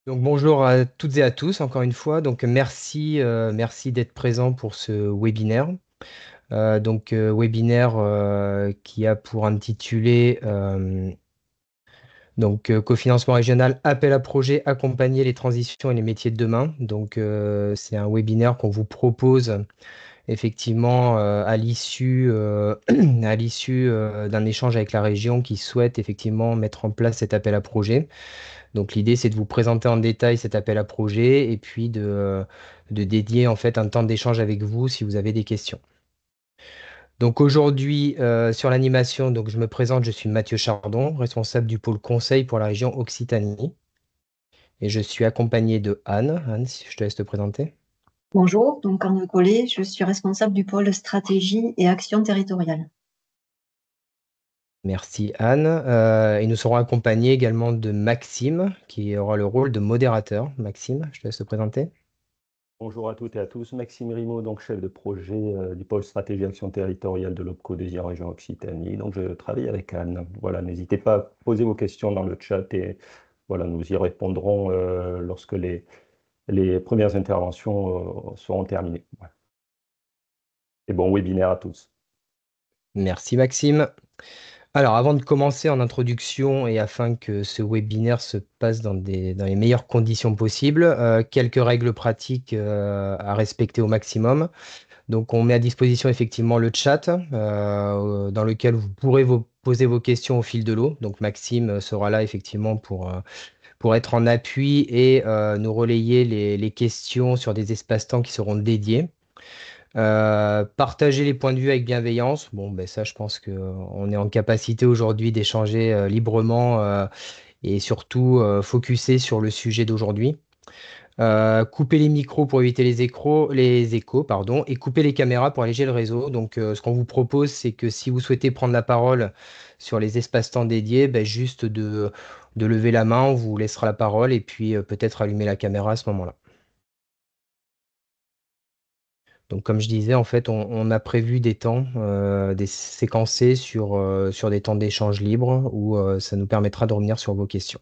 Donc bonjour à toutes et à tous, encore une fois. Donc merci d'être présent pour ce webinaire. Webinaire qui a pour intitulé cofinancement régional, appel à projet, accompagner les transitions et les métiers de demain. C'est un webinaire qu'on vous propose effectivement à l'issue d'un échange avec la région qui souhaite effectivement mettre en place cet appel à projet. Donc l'idée, c'est de vous présenter en détail cet appel à projet et puis de dédier en fait un temps d'échange avec vous si vous avez des questions. Donc aujourd'hui, sur l'animation, donc je me présente, je suis Mathieu Chardon, responsable du pôle conseil pour la région Occitanie. Et je suis accompagné de Anne. Anne, si je te laisse te présenter. Bonjour, donc Anne Collet, je suis responsable du pôle stratégie et action territoriale. Merci Anne. Et nous serons accompagnés également de Maxime, qui aura le rôle de modérateur. Maxime, je te laisse te présenter. Bonjour à toutes et à tous, Maxime Rimaud, donc chef de projet du pôle stratégie action territoriale de l'OPCO Désir Région Occitanie. Donc je travaille avec Anne. Voilà, n'hésitez pas à poser vos questions dans le chat et voilà, nous y répondrons lorsque les premières interventions seront terminées. Voilà. Et bon webinaire à tous. Merci Maxime. Alors, avant de commencer en introduction et afin que ce webinaire se passe dans les meilleures conditions possibles, quelques règles pratiques à respecter au maximum. Donc, on met à disposition effectivement le chat dans lequel vous pourrez vous poser vos questions au fil de l'eau. Donc, Maxime sera là effectivement pour être en appui et nous relayer les questions sur des espaces-temps qui seront dédiés. Partager les points de vue avec bienveillance. Bon, ben ça, je pense qu'on est en capacité aujourd'hui d'échanger librement et surtout focuser sur le sujet d'aujourd'hui. Couper les micros pour éviter les échos, pardon, et couper les caméras pour alléger le réseau. Ce qu'on vous propose, c'est que si vous souhaitez prendre la parole sur les espaces-temps dédiés, ben, juste de lever la main, on vous laissera la parole et puis peut-être allumer la caméra à ce moment-là. Donc, comme je disais, en fait, on a prévu des temps, des séquencés sur des temps d'échange libres où ça nous permettra de revenir sur vos questions.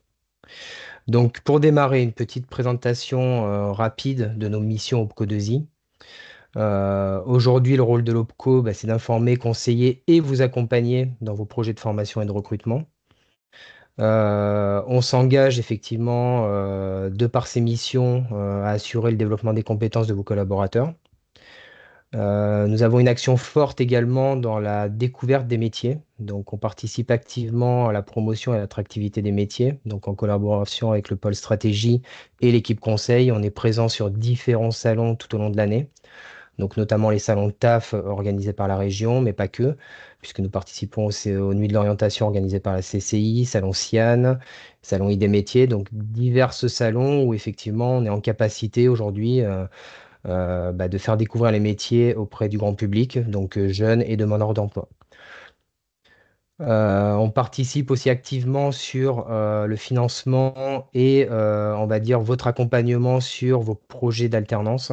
Donc, pour démarrer, une petite présentation rapide de nos missions OPCO2I. Aujourd'hui, le rôle de l'OPCO, bah, c'est d'informer, conseiller et vous accompagner dans vos projets de formation et de recrutement. On s'engage effectivement, de par ces missions, à assurer le développement des compétences de vos collaborateurs. Nous avons une action forte également dans la découverte des métiers. Donc, on participe activement à la promotion et à l'attractivité des métiers. Donc, en collaboration avec le pôle stratégie et l'équipe conseil, on est présent sur différents salons tout au long de l'année. Donc, notamment les salons TAF organisés par la région, mais pas que, puisque nous participons aussi aux Nuits de l'orientation organisées par la CCI, salon Cian, salon ID Métiers. Donc, divers salons où effectivement on est en capacité aujourd'hui bah, de faire découvrir les métiers auprès du grand public, donc jeunes et demandeurs d'emploi. On participe aussi activement sur le financement et on va dire votre accompagnement sur vos projets d'alternance.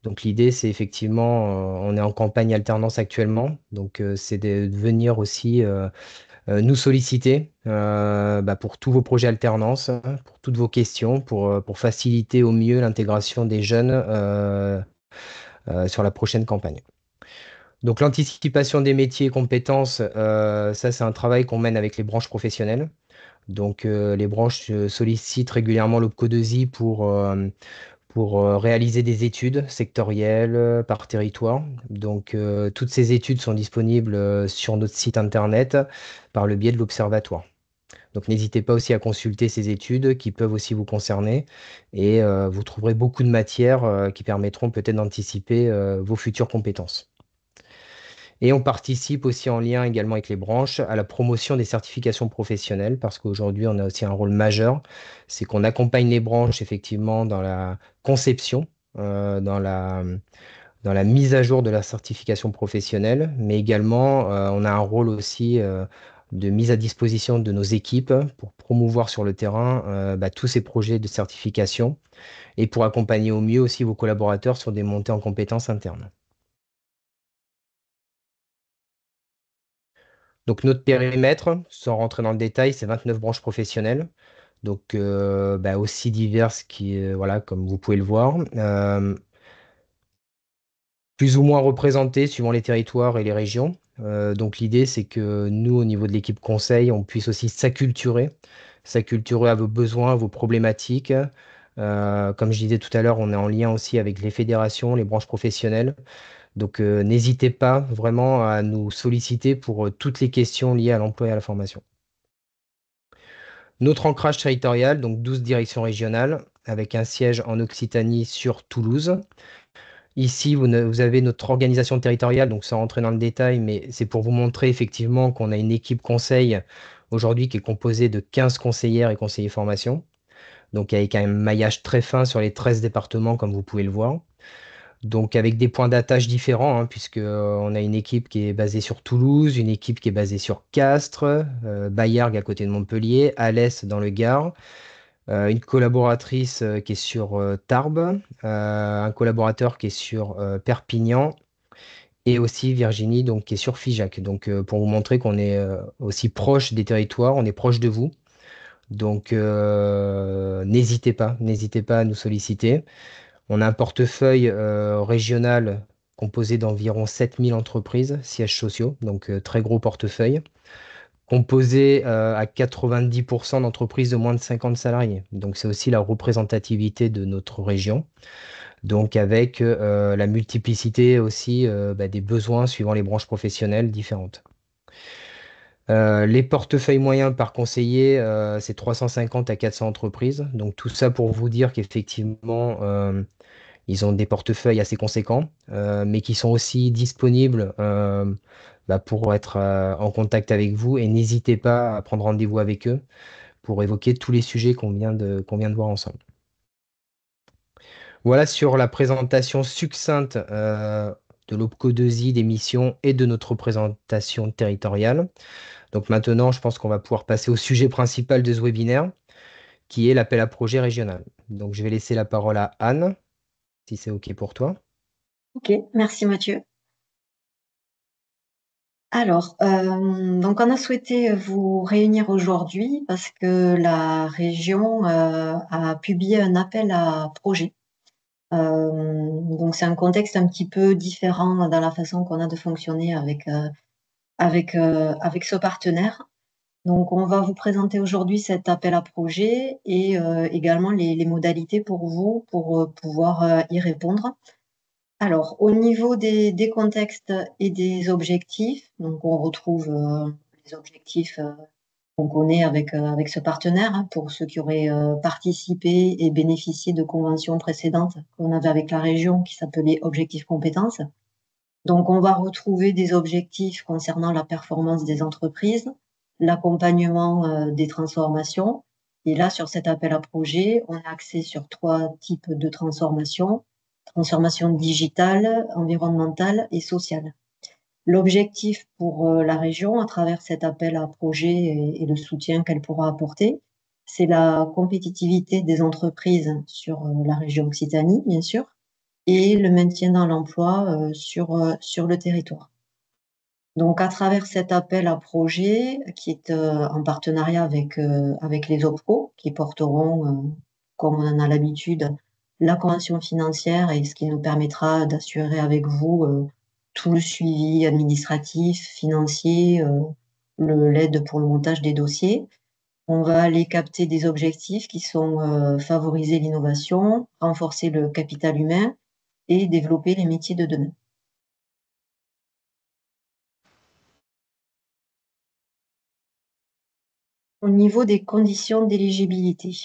Donc l'idée, c'est effectivement, on est en campagne alternance actuellement, donc c'est de venir aussi nous solliciter bah, pour tous vos projets alternance, pour toutes vos questions, pour faciliter au mieux l'intégration des jeunes sur la prochaine campagne. Donc l'anticipation des métiers et compétences, ça c'est un travail qu'on mène avec les branches professionnelles. Donc les branches sollicitent régulièrement l'OPCO2I pour réaliser des études sectorielles par territoire. Donc toutes ces études sont disponibles sur notre site internet par le biais de l'Observatoire. Donc n'hésitez pas aussi à consulter ces études qui peuvent aussi vous concerner et vous trouverez beaucoup de matières qui permettront peut-être d'anticiper vos futures compétences. Et on participe aussi en lien également avec les branches à la promotion des certifications professionnelles parce qu'aujourd'hui, on a aussi un rôle majeur. C'est qu'on accompagne les branches effectivement dans la conception, dans la mise à jour de la certification professionnelle, mais également, on a un rôle aussi de mise à disposition de nos équipes pour promouvoir sur le terrain bah, tous ces projets de certification et pour accompagner au mieux aussi vos collaborateurs sur des montées en compétences internes. Donc notre périmètre, sans rentrer dans le détail, c'est 29 branches professionnelles. donc aussi diverses voilà, comme vous pouvez le voir. Plus ou moins représentées suivant les territoires et les régions. Donc l'idée, c'est que nous, au niveau de l'équipe conseil, on puisse aussi s'acculturer à vos besoins, à vos problématiques. Comme je disais tout à l'heure, on est en lien aussi avec les fédérations, les branches professionnelles. Donc n'hésitez pas vraiment à nous solliciter pour toutes les questions liées à l'emploi et à la formation. Notre ancrage territorial, donc 12 directions régionales, avec un siège en Occitanie sur Toulouse. Ici, vous avez notre organisation territoriale, donc sans rentrer dans le détail, mais c'est pour vous montrer effectivement qu'on a une équipe conseil aujourd'hui qui est composée de 15 conseillères et conseillers formation, donc avec un maillage très fin sur les 13 départements, comme vous pouvez le voir. Donc avec des points d'attache différents, hein, puisque on a une équipe qui est basée sur Toulouse, une équipe qui est basée sur Castres, Baillargues à côté de Montpellier, Alès dans le Gard, une collaboratrice qui est sur Tarbes, un collaborateur qui est sur Perpignan et aussi Virginie donc, qui est sur Figeac. Donc pour vous montrer qu'on est aussi proche des territoires, on est proche de vous. Donc n'hésitez pas à nous solliciter. On a un portefeuille régional composé d'environ 7000 entreprises, sièges sociaux, donc très gros portefeuille composé à 90% d'entreprises de moins de 50 salariés. Donc c'est aussi la représentativité de notre région. Donc avec la multiplicité aussi des besoins suivant les branches professionnelles différentes. Les portefeuilles moyens par conseiller, c'est 350 à 400 entreprises. Donc tout ça pour vous dire qu'effectivement, ils ont des portefeuilles assez conséquents, mais qui sont aussi disponibles pour être en contact avec vous. Et n'hésitez pas à prendre rendez-vous avec eux pour évoquer tous les sujets qu'on vient de voir ensemble. Voilà sur la présentation succincte de l'OPCO2I, des missions et de notre présentation territoriale. Donc maintenant, je pense qu'on va pouvoir passer au sujet principal de ce webinaire, qui est l'appel à projet régional. Donc je vais laisser la parole à Anne, si c'est OK pour toi. Ok, merci Mathieu. Alors, donc on a souhaité vous réunir aujourd'hui parce que la région a publié un appel à projet. Donc c'est un contexte un petit peu différent dans la façon qu'on a de fonctionner avec ce partenaire. Donc on va vous présenter aujourd'hui cet appel à projet et également les modalités pour vous pour pouvoir y répondre. Alors, au niveau des contextes et des objectifs, donc on retrouve les objectifs qu'on connaît avec ce partenaire, hein, pour ceux qui auraient participé et bénéficié de conventions précédentes qu'on avait avec la région qui s'appelaient objectifs compétences. Donc, on va retrouver des objectifs concernant la performance des entreprises, l'accompagnement des transformations. Et là, sur cet appel à projet, on a axé sur 3 types de transformations: transformation digitale, environnementale et sociale. L'objectif pour la région, à travers cet appel à projet et le soutien qu'elle pourra apporter, c'est la compétitivité des entreprises sur la région Occitanie, bien sûr, et le maintien dans l'emploi sur le territoire. Donc, à travers cet appel à projet qui est en partenariat avec les OPCO, qui porteront, comme on en a l'habitude, la convention financière et ce qui nous permettra d'assurer avec vous tout le suivi administratif, financier, l'aide pour le montage des dossiers. On va aller capter des objectifs qui sont favoriser l'innovation, renforcer le capital humain et développer les métiers de demain. Au niveau des conditions d'éligibilité,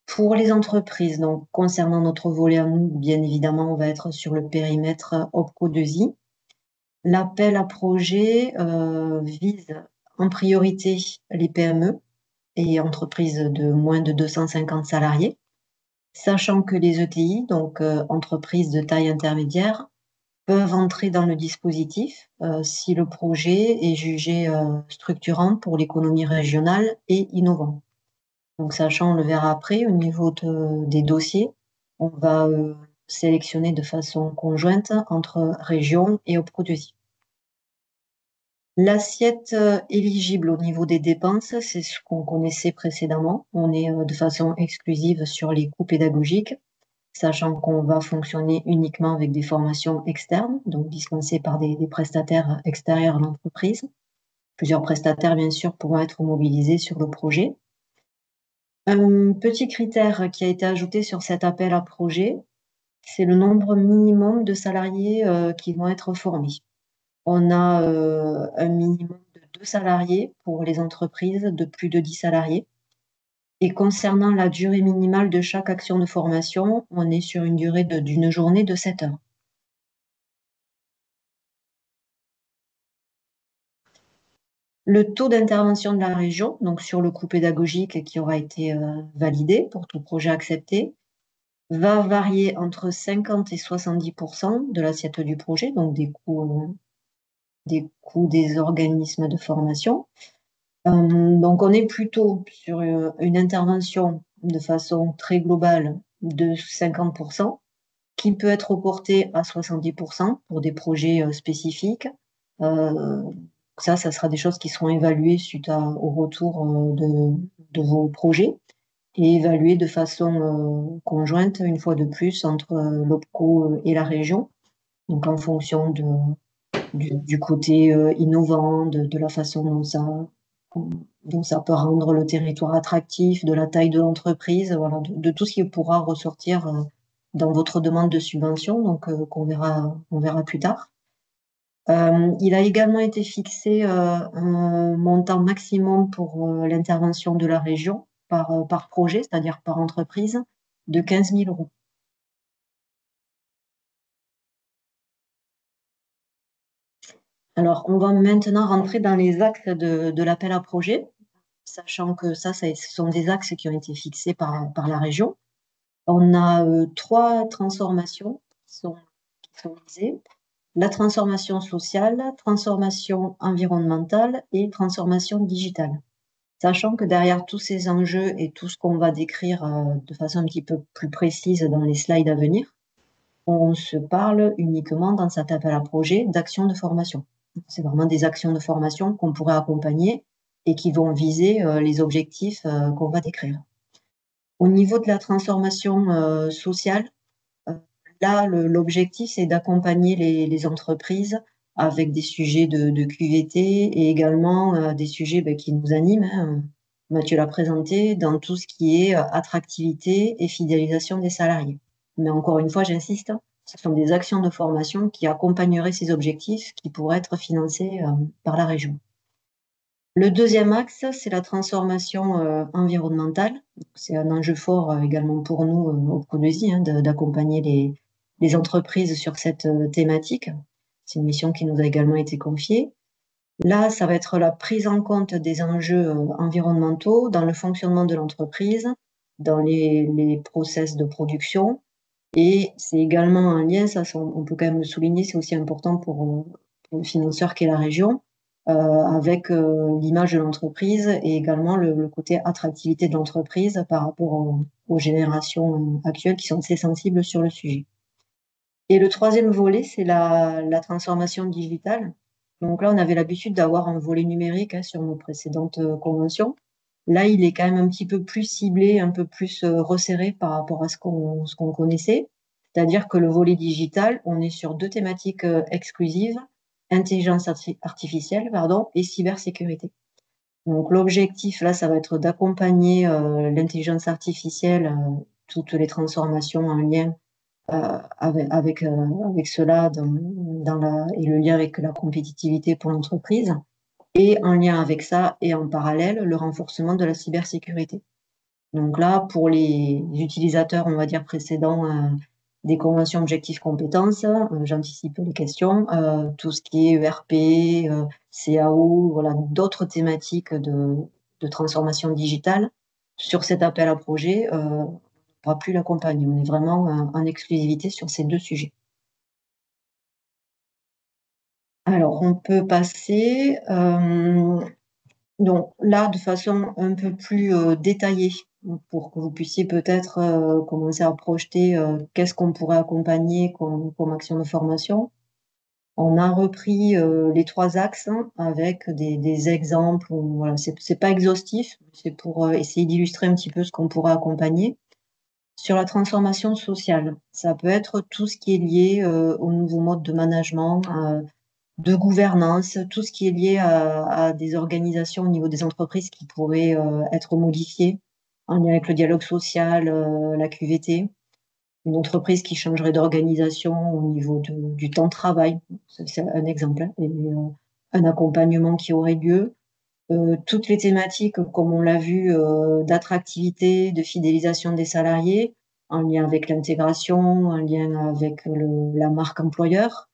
pour les entreprises, donc concernant notre volet à nous, bien évidemment, on va être sur le périmètre OPCO2I. L'appel à projet vise en priorité les PME et entreprises de moins de 250 salariés, sachant que les ETI, donc entreprises de taille intermédiaire, peuvent entrer dans le dispositif si le projet est jugé structurant pour l'économie régionale et innovant. Donc sachant, on le verra après, au niveau des dossiers, on va sélectionner de façon conjointe entre région et OPCO2I. L'assiette éligible au niveau des dépenses, c'est ce qu'on connaissait précédemment. On est de façon exclusive sur les coûts pédagogiques, sachant qu'on va fonctionner uniquement avec des formations externes, donc dispensées par des prestataires extérieurs à l'entreprise. Plusieurs prestataires, bien sûr, pourront être mobilisés sur le projet. Un petit critère qui a été ajouté sur cet appel à projet, c'est le nombre minimum de salariés qui vont être formés. On a un minimum de 2 salariés pour les entreprises de plus de 10 salariés. Et concernant la durée minimale de chaque action de formation, on est sur une durée d'une journée de 7 heures. Le taux d'intervention de la région, donc sur le coût pédagogique qui aura été validé pour tout projet accepté, va varier entre 50 et 70% de l'assiette du projet, donc des coûts des organismes de formation. Donc on est plutôt sur une intervention de façon très globale de 50%, qui peut être reportée à 70% pour des projets spécifiques. Ça sera des choses qui seront évaluées suite au retour de vos projets et évaluées de façon conjointe, une fois de plus, entre l'OPCO et la région, donc en fonction du côté innovant, de la façon dont ça peut rendre le territoire attractif, de la taille de l'entreprise, voilà, de tout ce qui pourra ressortir dans votre demande de subvention, donc on verra plus tard. Il a également été fixé un montant maximum pour l'intervention de la région par projet, c'est-à-dire par entreprise, de 15 000 euros. Alors, on va maintenant rentrer dans les axes de l'appel à projet, sachant que ce sont des axes qui ont été fixés par la région. On a 3 transformations qui sont visées. La transformation sociale, transformation environnementale et transformation digitale. Sachant que derrière tous ces enjeux et tout ce qu'on va décrire de façon un petit peu plus précise dans les slides à venir, on se parle uniquement dans cet appel à projet d'actions de formation. C'est vraiment des actions de formation qu'on pourrait accompagner et qui vont viser les objectifs qu'on va décrire. Au niveau de la transformation sociale, là, l'objectif, c'est d'accompagner les entreprises avec des sujets de QVT et également des sujets qui nous animent, hein. Mathieu l'a présenté, dans tout ce qui est attractivité et fidélisation des salariés. Mais encore une fois, j'insiste, ce sont des actions de formation qui accompagneraient ces objectifs qui pourraient être financés par la région. Le deuxième axe, c'est la transformation environnementale. C'est un enjeu fort également pour nous au Prodesi, d'accompagner les entreprises sur cette thématique. C'est une mission qui nous a également été confiée. Là, ça va être la prise en compte des enjeux environnementaux dans le fonctionnement de l'entreprise, dans les process de production. Et c'est également un lien, ça on peut quand même le souligner, c'est aussi important pour le financeur qu'est la région, avec l'image de l'entreprise et également le côté attractivité de l'entreprise par rapport aux générations actuelles qui sont assez sensibles sur le sujet. Et le troisième volet, c'est la transformation digitale. Donc là, on avait l'habitude d'avoir un volet numérique sur nos précédentes conventions. Là, il est quand même un petit peu plus ciblé, un peu plus resserré par rapport à ce qu'on connaissait. C'est-à-dire que le volet digital, on est sur 2 thématiques exclusives, intelligence artificielle, et cybersécurité. Donc l'objectif, là, ça va être d'accompagner l'intelligence artificielle, toutes les transformations en lien avec cela et le lien avec la compétitivité pour l'entreprise. Et en lien avec ça et en parallèle, le renforcement de la cybersécurité. Donc là, pour les utilisateurs, on va dire précédents des conventions objectifs compétences, j'anticipe les questions, tout ce qui est ERP, CAO, voilà, d'autres thématiques de transformation digitale, sur cet appel à projet, on ne pourra plus l'accompagner. On est vraiment en exclusivité sur ces 2 sujets. Alors, on peut passer, donc là, de façon un peu plus détaillée, pour que vous puissiez peut-être commencer à projeter qu'est-ce qu'on pourrait accompagner comme action de formation. On a repris les 3 axes avec des exemples. Voilà, c'est pas exhaustif, c'est pour essayer d'illustrer un petit peu ce qu'on pourra accompagner. Sur la transformation sociale, ça peut être tout ce qui est lié au nouveau mode de management, de gouvernance, tout ce qui est lié à des organisations au niveau des entreprises qui pourraient être modifiées en lien avec le dialogue social, la QVT. Une entreprise qui changerait d'organisation au niveau du temps de travail, c'est un exemple, hein, et un accompagnement qui aurait lieu. Toutes les thématiques, comme on l'a vu, d'attractivité, de fidélisation des salariés, en lien avec l'intégration, en lien avec la marque employeur,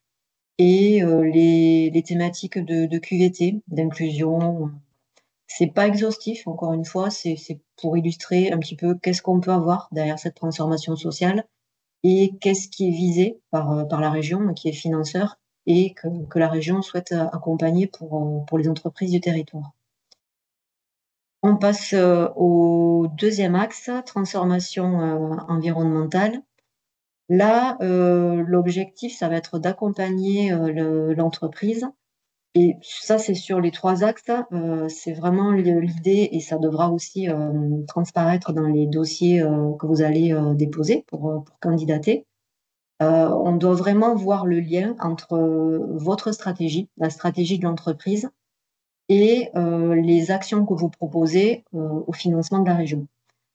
et les thématiques de QVT, d'inclusion. C'est pas exhaustif, encore une fois, c'est pour illustrer un petit peu qu'est-ce qu'on peut avoir derrière cette transformation sociale et qu'est-ce qui est visé par la région, qui est financeur, et que la région souhaite accompagner pour les entreprises du territoire. On passe au deuxième axe, transformation environnementale. Là, l'objectif, ça va être d'accompagner l'entreprise. Et ça, c'est sur les 3 axes. C'est vraiment l'idée, et ça devra aussi transparaître dans les dossiers que vous allez déposer pour candidater. On doit vraiment voir le lien entre votre stratégie, la stratégie de l'entreprise, et les actions que vous proposez au financement de la région.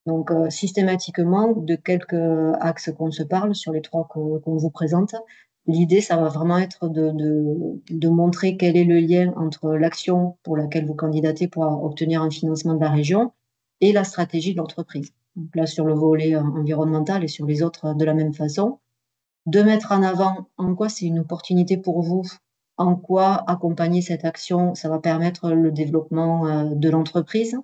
Donc, systématiquement, de quelques axes qu'on se parle sur les 3 qu'on vous présente, l'idée, ça va vraiment être de montrer quel est le lien entre l'action pour laquelle vous candidatez pour obtenir un financement de la région et la stratégie de l'entreprise. Donc là, sur le volet environnemental et sur les autres, de la même façon, de mettre en avant en quoi c'est une opportunité pour vous, en quoi accompagner cette action, ça va permettre le développement de l'entreprise.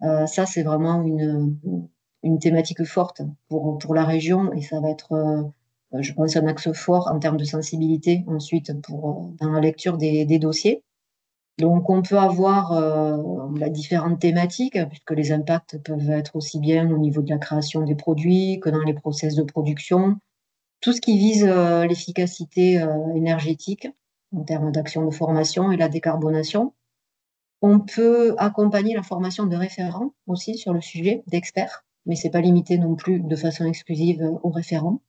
Ça, c'est vraiment une thématique forte pour la région, et ça va être, je pense, un axe fort en termes de sensibilité ensuite dans la lecture des dossiers. Donc, on peut avoir différentes thématiques, puisque les impacts peuvent être aussi bien au niveau de la création des produits que dans les process de production. Tout ce qui vise l'efficacité énergétique en termes d'action de formation et la décarbonation. On peut accompagner la formation de référents aussi sur le sujet, d'experts, mais c'est pas limité non plus de façon exclusive aux référents.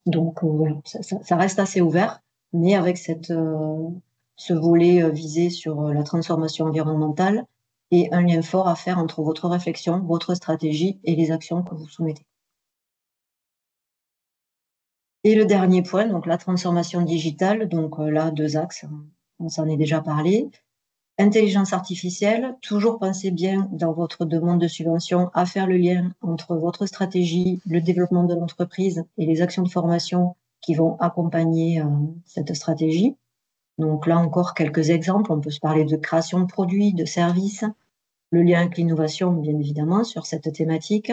Donc voilà, ça reste assez ouvert, mais avec ce volet visé sur la transformation environnementale et un lien fort à faire entre votre réflexion, votre stratégie et les actions que vous soumettez. Et le dernier point, donc la transformation digitale, donc là, 2 axes, on s'en est déjà parlé. Intelligence artificielle, toujours pensez bien dans votre demande de subvention à faire le lien entre votre stratégie, le développement de l'entreprise et les actions de formation qui vont accompagner cette stratégie. Donc là encore, quelques exemples. On peut se parler de création de produits, de services, le lien avec l'innovation, bien évidemment, sur cette thématique.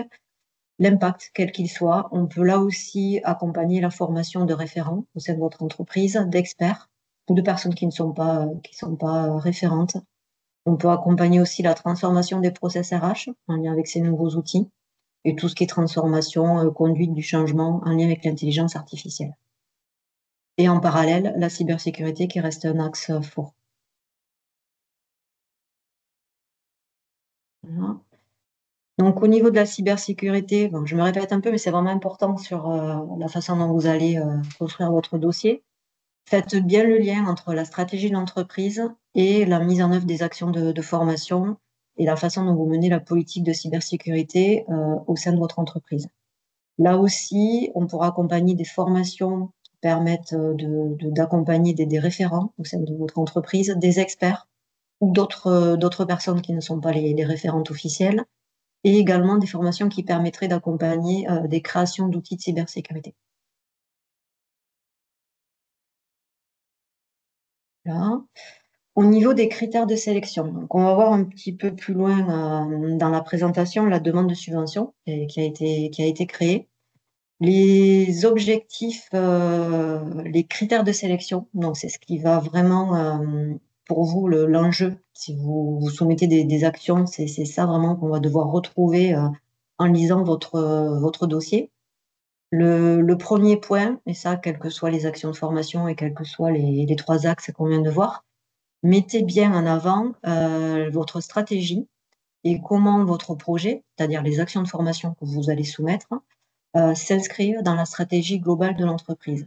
L'impact, quel qu'il soit, on peut là aussi accompagner la formation de référents au sein de votre entreprise, d'experts ou de personnes qui ne sont pas référentes. On peut accompagner aussi la transformation des process RH en lien avec ces nouveaux outils et tout ce qui est transformation, conduite du changement en lien avec l'intelligence artificielle. Et en parallèle, la cybersécurité qui reste un axe fort. Voilà. Donc au niveau de la cybersécurité, bon, je me répète un peu, mais c'est vraiment important sur la façon dont vous allez construire votre dossier. Faites bien le lien entre la stratégie de l'entreprise et la mise en œuvre des actions de formation et la façon dont vous menez la politique de cybersécurité au sein de votre entreprise. Là aussi, on pourra accompagner des formations qui permettent d'accompagner des référents au sein de votre entreprise, des experts ou d'autres personnes qui ne sont pas les référentes officielles, et également des formations qui permettraient d'accompagner des créations d'outils de cybersécurité. Là. Au niveau des critères de sélection, donc on va voir un petit peu plus loin dans la présentation la demande de subvention qui a été créée. Les objectifs, les critères de sélection, donc c'est ce qui va vraiment pour vous l'enjeu. Si vous soumettez des actions, c'est ça vraiment qu'on va devoir retrouver en lisant votre dossier. Le premier point, et ça, quelles que soient les actions de formation et quels que soient les 3 axes qu'on vient de voir, mettez bien en avant votre stratégie et comment votre projet, c'est-à-dire les actions de formation que vous allez soumettre, s'inscrivent dans la stratégie globale de l'entreprise.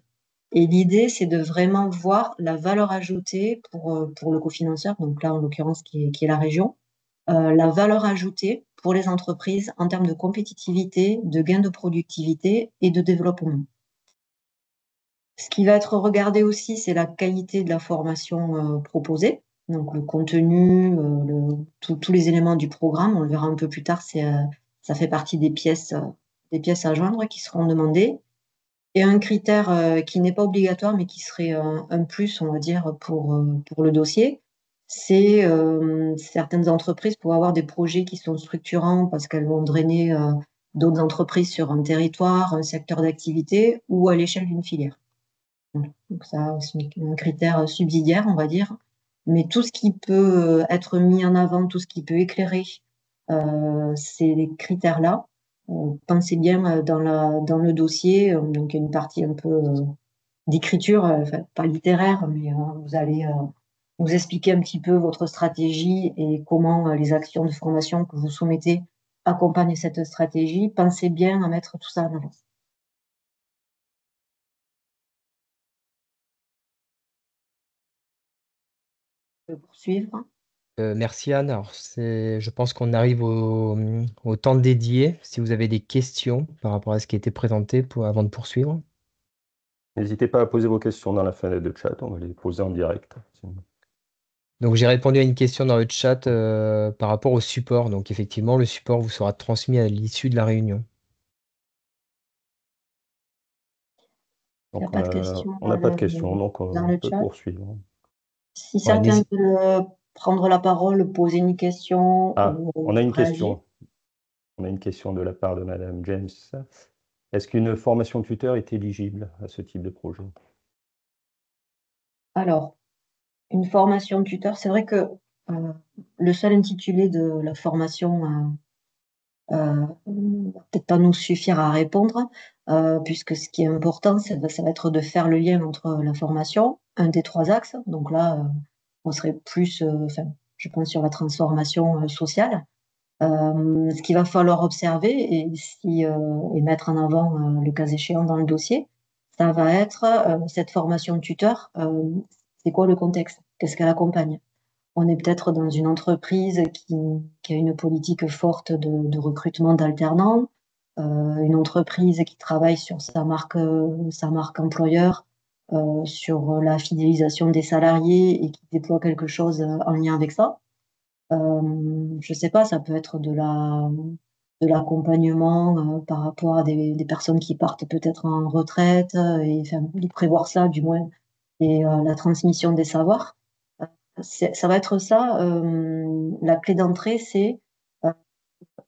Et l'idée, c'est de vraiment voir la valeur ajoutée pour le cofinanceur, donc là, en l'occurrence, qui est la région, la valeur ajoutée pour les entreprises en termes de compétitivité, de gain de productivité et de développement. Ce qui va être regardé aussi, c'est la qualité de la formation proposée, donc le contenu, tous les éléments du programme. On le verra un peu plus tard, ça fait partie des pièces à joindre qui seront demandées. Et un critère qui n'est pas obligatoire, mais qui serait un plus, on va dire, pour le dossier, c'est certaines entreprises pour avoir des projets qui sont structurants parce qu'elles vont drainer d'autres entreprises sur un territoire, un secteur d'activité ou à l'échelle d'une filière. Donc ça, c'est un critère subsidiaire, on va dire. Mais tout ce qui peut être mis en avant, tout ce qui peut éclairer ces critères-là, pensez bien dans le dossier, donc il y a une partie un peu d'écriture, enfin, pas littéraire, mais vous allez nous expliquer un petit peu votre stratégie et comment les actions de formation que vous soumettez accompagnent cette stratégie. Pensez bien à mettre tout ça en avant. Je peux poursuivre. Merci Anne. Alors, je pense qu'on arrive au temps dédié. Si vous avez des questions par rapport à ce qui a été présenté avant de poursuivre. N'hésitez pas à poser vos questions dans la fenêtre de chat, on va les poser en direct. Donc j'ai répondu à une question dans le chat par rapport au support. Donc effectivement, le support vous sera transmis à l'issue de la réunion. Il n'y a Donc pas de questions on n'a pas de questions, donc dans on le peut chat. poursuivre. Si Ouais, certains veulent prendre la parole, poser une question Ah, ou on a une réagir. question. On a une question de la part de Madame James. Est-ce qu'une formation tuteur est éligible à ce type de projet? Alors, une formation de tuteur, c'est vrai que le seul intitulé de la formation va peut-être pas nous suffire à répondre, puisque ce qui est important, ça va être de faire le lien entre la formation, un des 3 axes, donc là, on serait plus, enfin, je pense sur la transformation sociale. Ce qu'il va falloir observer et mettre en avant, le cas échéant dans le dossier, ça va être, cette formation de tuteur, c'est quoi le contexte? Qu'est-ce qu'elle accompagne? On est peut-être dans une entreprise qui a une politique forte de recrutement d'alternants, une entreprise qui travaille sur sa marque employeur, sur la fidélisation des salariés et qui déploie quelque chose, en lien avec ça. Je sais pas, ça peut être de l'accompagnement, par rapport à des personnes qui partent peut-être en retraite, et enfin, de prévoir ça du moins et la transmission des savoirs. Ça va être ça, la clé d'entrée, c'est, heu,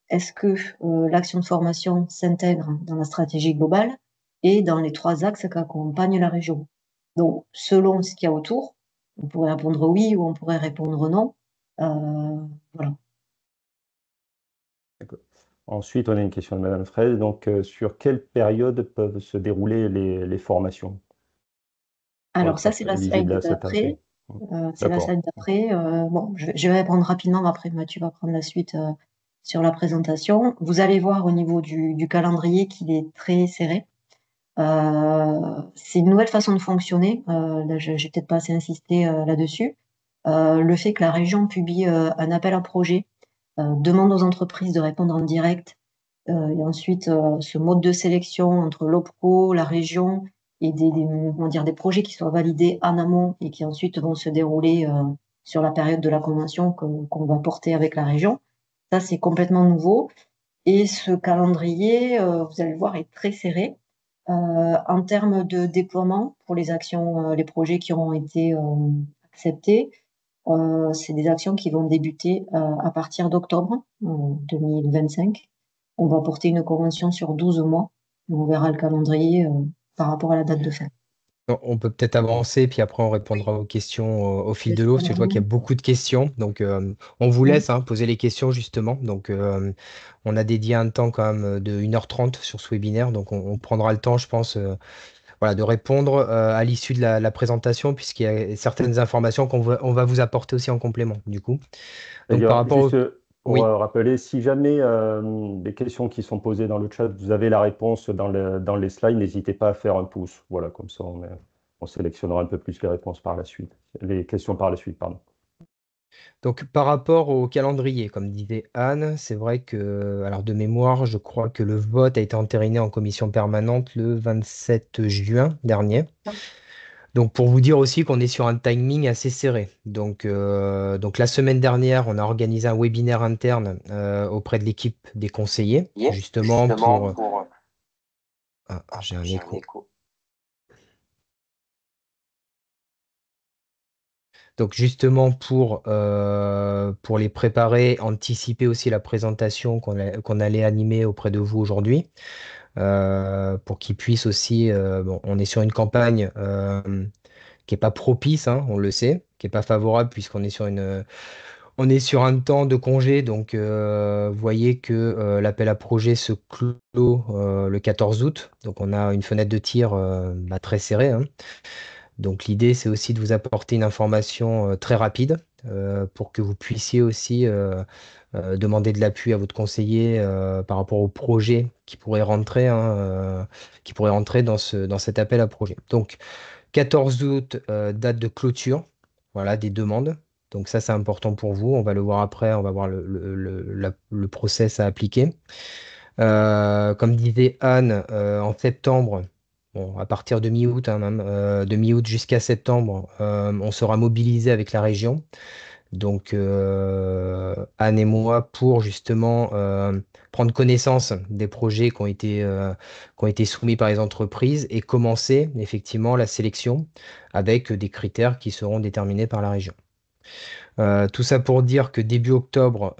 est-ce que, l'action de formation s'intègre dans la stratégie globale et dans les 3 axes qu'accompagne la région? Donc selon ce qu'il y a autour, on pourrait répondre oui ou on pourrait répondre non. Voilà. D'accord. Ensuite, on a une question de Madame Fraise. Donc, sur quelle période peuvent se dérouler les formations pour Alors ça, être c'est la éligibles slide à cet d'après. inclus? D'accord. Bon, je vais répondre rapidement, mais après Mathieu va prendre la suite, sur la présentation. Vous allez voir au niveau du calendrier qu'il est très serré. C'est une nouvelle façon de fonctionner, là, j'ai peut-être pas assez insisté, là-dessus. Le fait que la région publie, un appel à projets, demande aux entreprises de répondre en direct, et ensuite, ce mode de sélection entre l'OPCO, la région et comment dire, des projets qui soient validés en amont et qui ensuite vont se dérouler, sur la période de la convention qu'on va porter avec la région. Ça, c'est complètement nouveau et ce calendrier, vous allez le voir, est très serré. En termes de déploiement pour les actions, les projets qui auront été, acceptés, c'est des actions qui vont débuter, à partir d'octobre, 2025. On va porter une convention sur 12 mois. On verra le calendrier, par rapport à la date de fin. On peut peut-être avancer, puis après on répondra aux questions au fil de l'eau, parce que je vois qu'il y a beaucoup de questions. Donc, on vous laisse hein, poser les questions justement. Donc, on a dédié un temps quand même de 1h30 sur ce webinaire. Donc, on prendra le temps, je pense, voilà, de répondre à l'issue de la présentation, puisqu'il y a certaines informations on va vous apporter aussi en complément, du coup. Donc, par D'ailleurs, rapport juste au... pour Oui. rappeler, si jamais des questions qui sont posées dans le chat, vous avez la réponse dans les slides, n'hésitez pas à faire un pouce. Voilà, comme ça, on sélectionnera un peu plus les réponses par la suite, les questions par la suite, pardon. Donc, par rapport au calendrier, comme disait Anne, c'est vrai que, alors de mémoire, je crois que le vote a été entériné en commission permanente le 27 juin dernier. Donc, pour vous dire aussi qu'on est sur un timing assez serré. Donc la semaine dernière, on a organisé un webinaire interne auprès de l'équipe des conseillers, justement pour... Ah, j'ai un écho. Donc justement pour les préparer, anticiper aussi la présentation qu'on allait animer auprès de vous aujourd'hui, pour qu'ils puissent aussi, bon, on est sur une campagne qui n'est pas propice, hein, on le sait, qui n'est pas favorable puisqu'on est on est sur un temps de congé, donc vous voyez que l'appel à projet se clôt le 14 août, donc on a une fenêtre de tir bah, très serrée, hein. Donc l'idée, c'est aussi de vous apporter une information très rapide pour que vous puissiez aussi demander de l'appui à votre conseiller par rapport au projet qui pourrait rentrer, hein, qui pourrait rentrer dans cet appel à projet. Donc 14 août, date de clôture, voilà, des demandes. Donc ça, c'est important pour vous. On va le voir après, on va voir le process à appliquer. Comme disait Anne, en septembre, bon, à partir de mi-août, hein, même, de mi-août jusqu'à septembre, on sera mobilisé avec la région. Donc, Anne et moi, pour justement prendre connaissance des projets qui ont été soumis par les entreprises et commencer effectivement la sélection avec des critères qui seront déterminés par la région. Tout ça pour dire que début octobre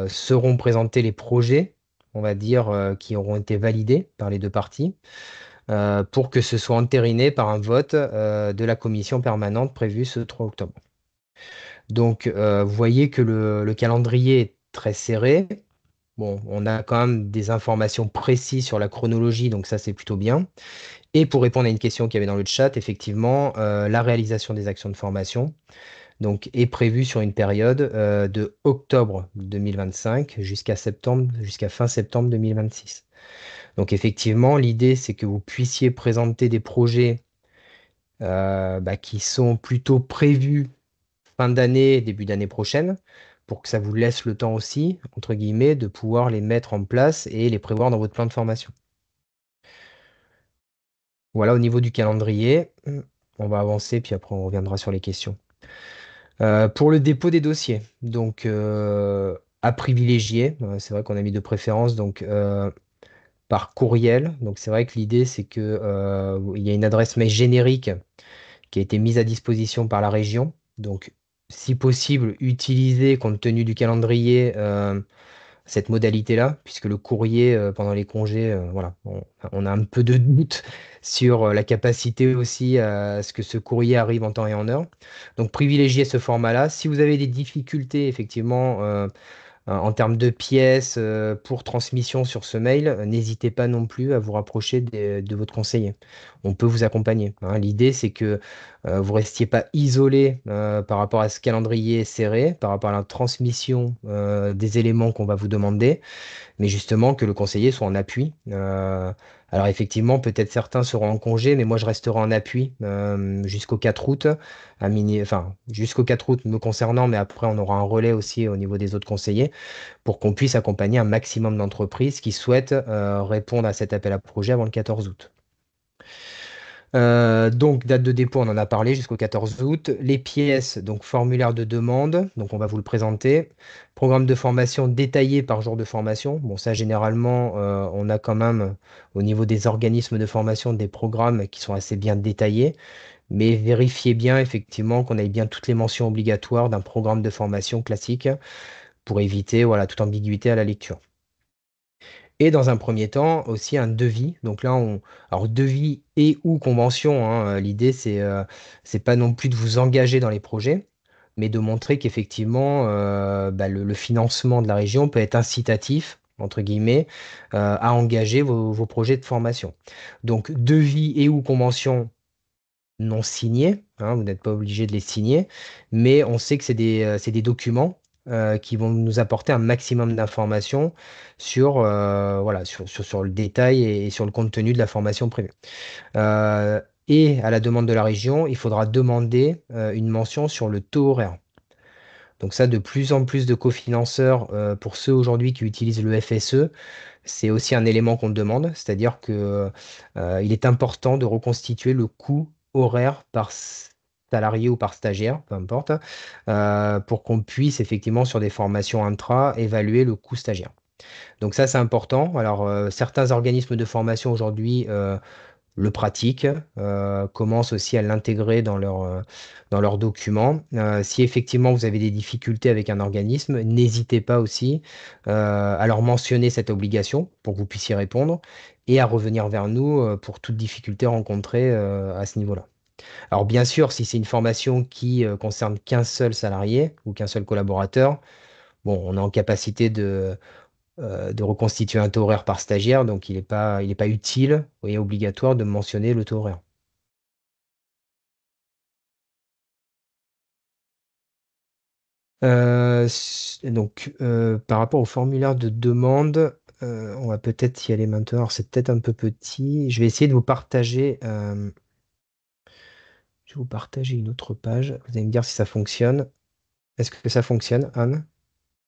seront présentés les projets, on va dire, qui auront été validés par les deux parties, pour que ce soit entériné par un vote de la commission permanente prévue ce 3 octobre. Donc, vous voyez que le calendrier est très serré. Bon, on a quand même des informations précises sur la chronologie, donc ça c'est plutôt bien. Et pour répondre à une question qu'il y avait dans le chat, effectivement, la réalisation des actions de formation donc, est prévu sur une période de octobre 2025 jusqu'à fin septembre 2026. Donc effectivement, l'idée, c'est que vous puissiez présenter des projets bah, qui sont plutôt prévus fin d'année, début d'année prochaine, pour que ça vous laisse le temps aussi, entre guillemets, de pouvoir les mettre en place et les prévoir dans votre plan de formation. Voilà au niveau du calendrier. On va avancer, puis après on reviendra sur les questions. Pour le dépôt des dossiers, donc à privilégier, c'est vrai qu'on a mis de préférence donc par courriel. Donc c'est vrai que l'idée c'est que il y a une adresse mail générique qui a été mise à disposition par la région. Donc si possible, utilisez compte tenu du calendrier cette modalité-là, puisque le courrier pendant les congés, voilà, on a un peu de doute sur la capacité aussi à ce que ce courrier arrive en temps et en heure. Donc privilégiez ce format-là. Si vous avez des difficultés, effectivement, en termes de pièces pour transmission sur ce mail, n'hésitez pas non plus à vous rapprocher de votre conseiller. On peut vous accompagner, hein. L'idée, c'est que vous restiez pas isolé par rapport à ce calendrier serré, par rapport à la transmission des éléments qu'on va vous demander, mais justement que le conseiller soit en appui. Alors effectivement, peut-être certains seront en congé, mais moi je resterai en appui jusqu'au 4 août, enfin jusqu'au 4 août me concernant, mais après on aura un relais aussi au niveau des autres conseillers pour qu'on puisse accompagner un maximum d'entreprises qui souhaitent répondre à cet appel à projet avant le 14 août. Donc, date de dépôt, on en a parlé jusqu'au 14 août. Les pièces, donc formulaire de demande, donc on va vous le présenter. Programme de formation détaillé par jour de formation. Bon, ça, généralement, on a quand même, au niveau des organismes de formation, des programmes qui sont assez bien détaillés. Mais vérifiez bien, effectivement, qu'on ait bien toutes les mentions obligatoires d'un programme de formation classique pour éviter, voilà, toute ambiguïté à la lecture. Et dans un premier temps, aussi un devis. Donc là, alors devis et ou convention, hein, l'idée, c'est pas non plus de vous engager dans les projets, mais de montrer qu'effectivement, bah, le financement de la région peut être incitatif, entre guillemets, à engager vos projets de formation. Donc devis et ou convention non signés, hein, vous n'êtes pas obligé de les signer, mais on sait que c'est des documents qui vont nous apporter un maximum d'informations sur, voilà, sur le détail et sur le contenu de la formation prévue. Euh, et à la demande de la région, il faudra demander une mention sur le taux horaire. Donc ça, de plus en plus de cofinanceurs, pour ceux aujourd'hui qui utilisent le FSE, c'est aussi un élément qu'on demande, c'est-à-dire que il est important de reconstituer le coût horaire par salarié ou par stagiaire, peu importe, pour qu'on puisse effectivement sur des formations intra évaluer le coût stagiaire. Donc ça, c'est important. Alors certains organismes de formation aujourd'hui le pratiquent, commencent aussi à l'intégrer dans leurs documents. Si effectivement vous avez des difficultés avec un organisme, n'hésitez pas aussi à leur mentionner cette obligation pour que vous puissiez répondre et à revenir vers nous pour toute difficulté rencontrée à ce niveau-là. Alors bien sûr, si c'est une formation qui concerne qu'un seul salarié ou qu'un seul collaborateur, bon, on est en capacité de reconstituer un taux horaire par stagiaire, donc il est pas utile et obligatoire de mentionner le taux horaire. Par rapport au formulaire de demande, on va peut-être y aller maintenant. Alors, c'est peut-être un peu petit. Je vais essayer de vous partager. Je vais vous partager une autre page. Vous allez me dire si ça fonctionne. Est-ce que ça fonctionne, Anne?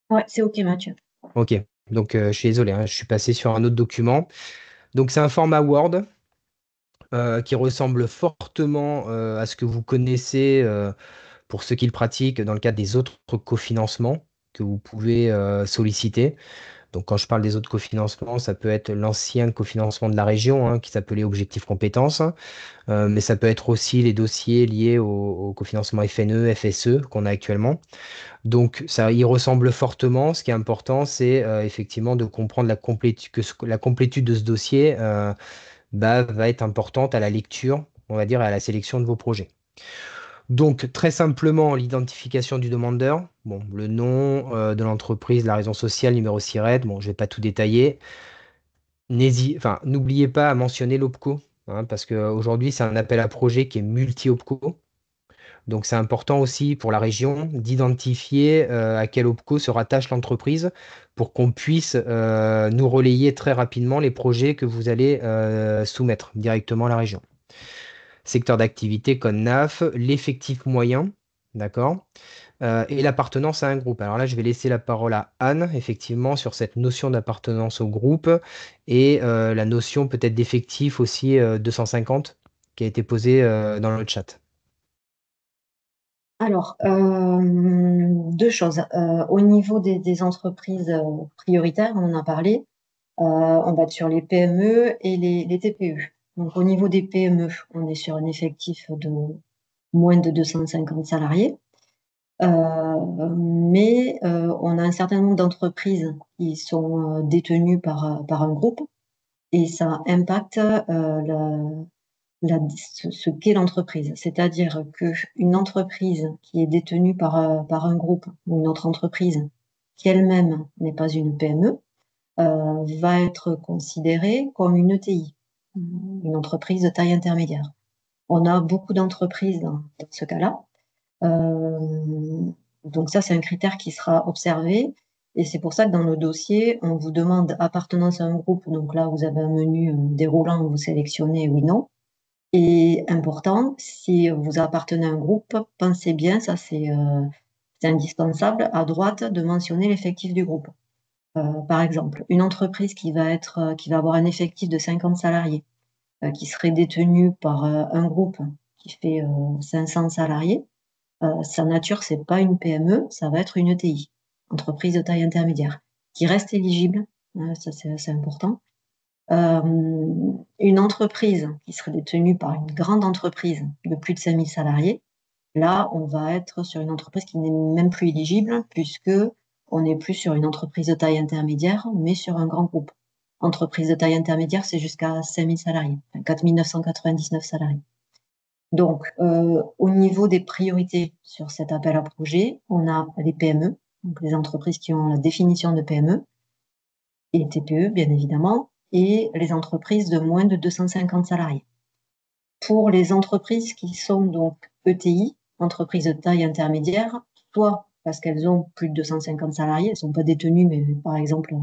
Ouais, c'est OK, Mathieu. Ok. Donc, je suis désolé, hein, je suis passé sur un autre document. Donc, c'est un format Word qui ressemble fortement à ce que vous connaissez pour ceux qui le pratiquent dans le cadre des autres cofinancements que vous pouvez solliciter. Donc, quand je parle des autres cofinancements, ça peut être l'ancien cofinancement de la région, hein, qui s'appelait Objectif Compétences, mais ça peut être aussi les dossiers liés au cofinancement FNE, FSE qu'on a actuellement. Donc, ça y ressemble fortement. Ce qui est important, c'est effectivement de comprendre la complétude de ce dossier bah, va être importante à la lecture, on va dire, et à la sélection de vos projets. Donc, très simplement, l'identification du demandeur, bon, le nom de l'entreprise, la raison sociale, numéro SIRET, bon, je ne vais pas tout détailler. Enfin, n'oubliez pas à mentionner l'OPCO, hein, parce qu'aujourd'hui, c'est un appel à projet qui est multi-OPCO. Donc, c'est important aussi pour la région d'identifier à quel OPCO se rattache l'entreprise pour qu'on puisse nous relayer très rapidement les projets que vous allez soumettre directement à la région. Secteur d'activité, code NAF, l'effectif moyen, d'accord? Et l'appartenance à un groupe. Alors là, je vais laisser la parole à Anne, effectivement, sur cette notion d'appartenance au groupe et la notion peut-être d'effectif aussi 250 qui a été posée dans le chat. Alors, deux choses. Au niveau des entreprises prioritaires, on en a parlé, on va être sur les PME et les TPE. Donc, au niveau des PME, on est sur un effectif de moins de 250 salariés. Mais on a un certain nombre d'entreprises qui sont détenues par un groupe et ça impacte ce qu'est l'entreprise. C'est-à-dire qu'une entreprise qui est détenue par un groupe ou une autre entreprise qui elle-même n'est pas une PME va être considérée comme une ETI, une entreprise de taille intermédiaire. On a beaucoup d'entreprises dans ce cas-là. Donc ça, c'est un critère qui sera observé. Et c'est pour ça que dans le dossier, on vous demande appartenance à un groupe. Donc là, vous avez un menu déroulant où vous sélectionnez oui, non. Et important, si vous appartenez à un groupe, pensez bien, ça c'est indispensable, à droite de mentionner l'effectif du groupe. Par exemple, une entreprise qui va avoir un effectif de 50 salariés, qui serait détenue par un groupe qui fait 500 salariés, sa nature, c'est pas une PME, ça va être une ETI, entreprise de taille intermédiaire, qui reste éligible, ça c'est important. Une entreprise qui serait détenue par une grande entreprise de plus de 5000 salariés, là, on va être sur une entreprise qui n'est même plus éligible puisque on n'est plus sur une entreprise de taille intermédiaire, mais sur un grand groupe. Entreprise de taille intermédiaire, c'est jusqu'à 5000 salariés, 4 999 salariés. Donc, au niveau des priorités sur cet appel à projet, on a les PME, donc les entreprises qui ont la définition de PME, et TPE, bien évidemment, et les entreprises de moins de 250 salariés. Pour les entreprises qui sont donc ETI, entreprises de taille intermédiaire, soit parce qu'elles ont plus de 250 salariés, elles ne sont pas détenues, mais par exemple,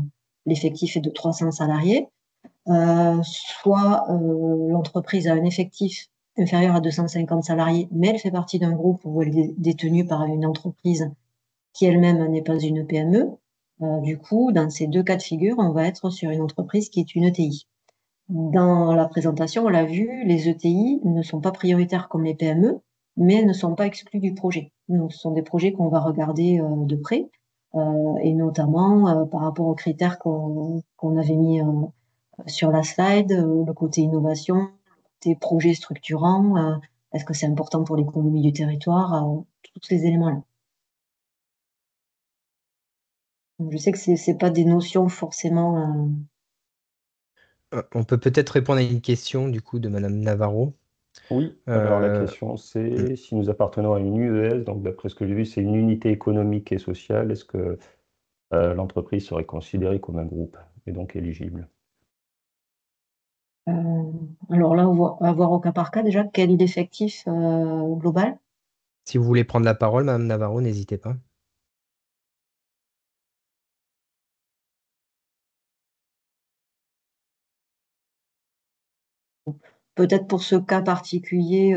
l'effectif est de 300 salariés, soit l'entreprise a un effectif inférieur à 250 salariés, mais elle fait partie d'un groupe où elle est détenue par une entreprise qui elle-même n'est pas une PME. Du coup, dans ces deux cas de figure, on va être sur une entreprise qui est une ETI. Dans la présentation, on l'a vu, les ETI ne sont pas prioritaires comme les PME, mais elles ne sont pas exclues du projet. Donc, ce sont des projets qu'on va regarder de près, et notamment par rapport aux critères qu'on avait mis sur la slide, le côté innovation, le côté projet structurant, est-ce que c'est important pour l'économie du territoire, tous ces éléments-là. Donc, je sais que c'est pas des notions forcément. On peut peut-être répondre à une question du coup de Madame Navarro. Oui, alors la Euh, question c'est si nous appartenons à une UES, donc d'après ce que j'ai vu, c'est une unité économique et sociale, est-ce que l'entreprise serait considérée comme un groupe et donc éligible? Alors là, on va voir au cas par cas déjà quel est l'effectif global. Si vous voulez prendre la parole, Madame Navarro, n'hésitez pas. Peut-être pour ce cas particulier,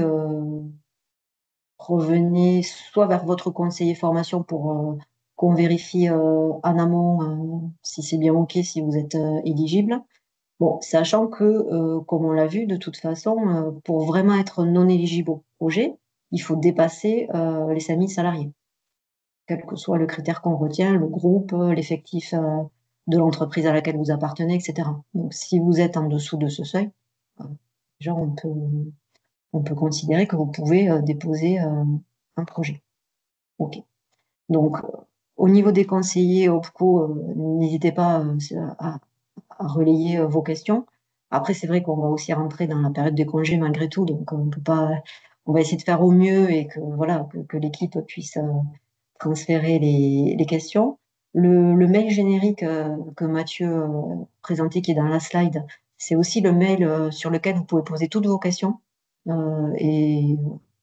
revenez soit vers votre conseiller formation pour qu'on vérifie en amont si c'est bien OK, si vous êtes éligible. Bon, sachant que, comme on l'a vu, de toute façon, pour vraiment être non éligible au projet, il faut dépasser les 5000 salariés, quel que soit le critère qu'on retient, le groupe, l'effectif de l'entreprise à laquelle vous appartenez, etc. Donc, si vous êtes en dessous de ce seuil, déjà, on peut considérer que vous pouvez déposer un projet. OK. Donc, au niveau des conseillers OPCO, n'hésitez pas à relayer vos questions. Après, c'est vrai qu'on va aussi rentrer dans la période des congés malgré tout, donc on peut pas, on va essayer de faire au mieux et que voilà que l'équipe puisse transférer les questions. Le mail générique que Mathieu présentait, qui est dans la slide, c'est aussi le mail sur lequel vous pouvez poser toutes vos questions. Et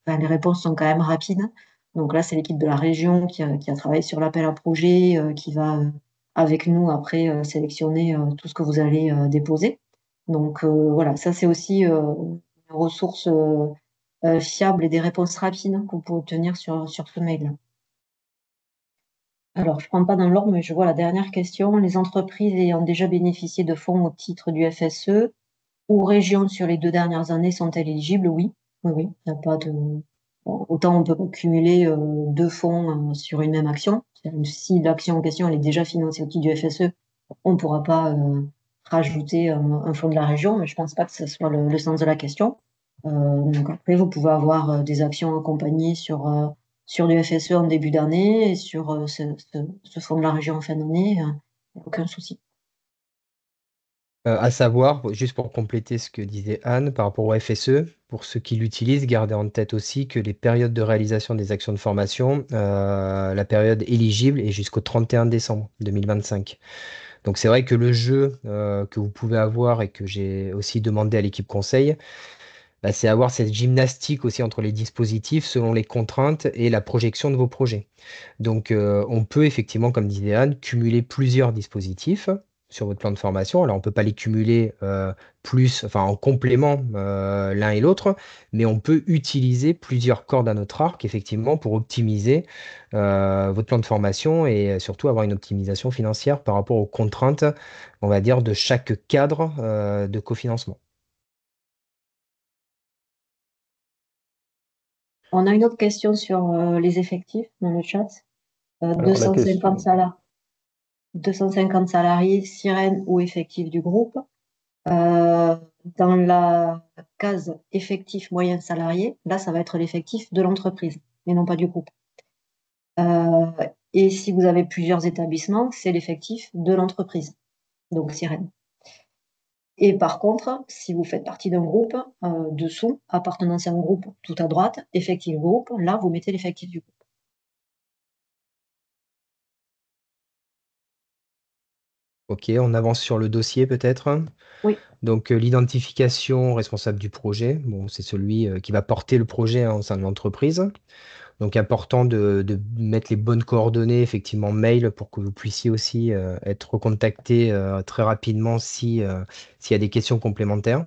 ben, les réponses sont quand même rapides. Donc là, c'est l'équipe de la région qui a travaillé sur l'appel à projet, qui va avec nous après sélectionner tout ce que vous allez déposer. Donc voilà, ça c'est aussi une ressource fiable et des réponses rapides qu'on peut obtenir sur ce mail-là. Alors, je ne prends pas dans l'ordre, mais je vois la dernière question. Les entreprises ayant déjà bénéficié de fonds au titre du FSE ou régions sur les 2 dernières années sont-elles éligibles? Oui. Oui, oui. Il n'y a pas de. Bon, autant on peut pas cumuler 2 fonds sur une même action. Si l'action en question elle est déjà financée au titre du FSE, on ne pourra pas rajouter un fonds de la région, mais je ne pense pas que ce soit le sens de la question. Donc après, vous pouvez avoir des actions accompagnées sur du FSE en début d'année et sur ce fonds de la région en fin d'année, aucun souci. À savoir, juste pour compléter ce que disait Anne par rapport au FSE, pour ceux qui l'utilisent, gardez en tête aussi que les périodes de réalisation des actions de formation, la période éligible est jusqu'au 31 décembre 2025. Donc c'est vrai que le jeu que vous pouvez avoir et que j'ai aussi demandé à l'équipe conseil, bah, c'est avoir cette gymnastique aussi entre les dispositifs selon les contraintes et la projection de vos projets. Donc, on peut effectivement, comme disait Anne, cumuler plusieurs dispositifs sur votre plan de formation. Alors, on ne peut pas les cumuler enfin, en complément l'un et l'autre, mais on peut utiliser plusieurs cordes à notre arc, effectivement, pour optimiser votre plan de formation et surtout avoir une optimisation financière par rapport aux contraintes, on va dire, de chaque cadre de cofinancement. On a une autre question sur les effectifs dans le chat. Alors la 250 question, salariés, 250 salariés, sirène ou effectif du groupe. Dans la case effectif moyen salarié, là, ça va être l'effectif de l'entreprise et non pas du groupe. Et si vous avez plusieurs établissements, c'est l'effectif de l'entreprise, donc sirène. Et par contre, si vous faites partie d'un groupe, dessous, appartenance à un groupe tout à droite, effectif groupe, là, vous mettez l'effectif du groupe. Ok, on avance sur le dossier peut-être. Oui, Donc, l'identification responsable du projet, bon, c'est celui qui va porter le projet hein, au sein de l'entreprise. Donc, important de mettre les bonnes coordonnées, effectivement, mail, pour que vous puissiez aussi être recontacté très rapidement si, s'il y a des questions complémentaires.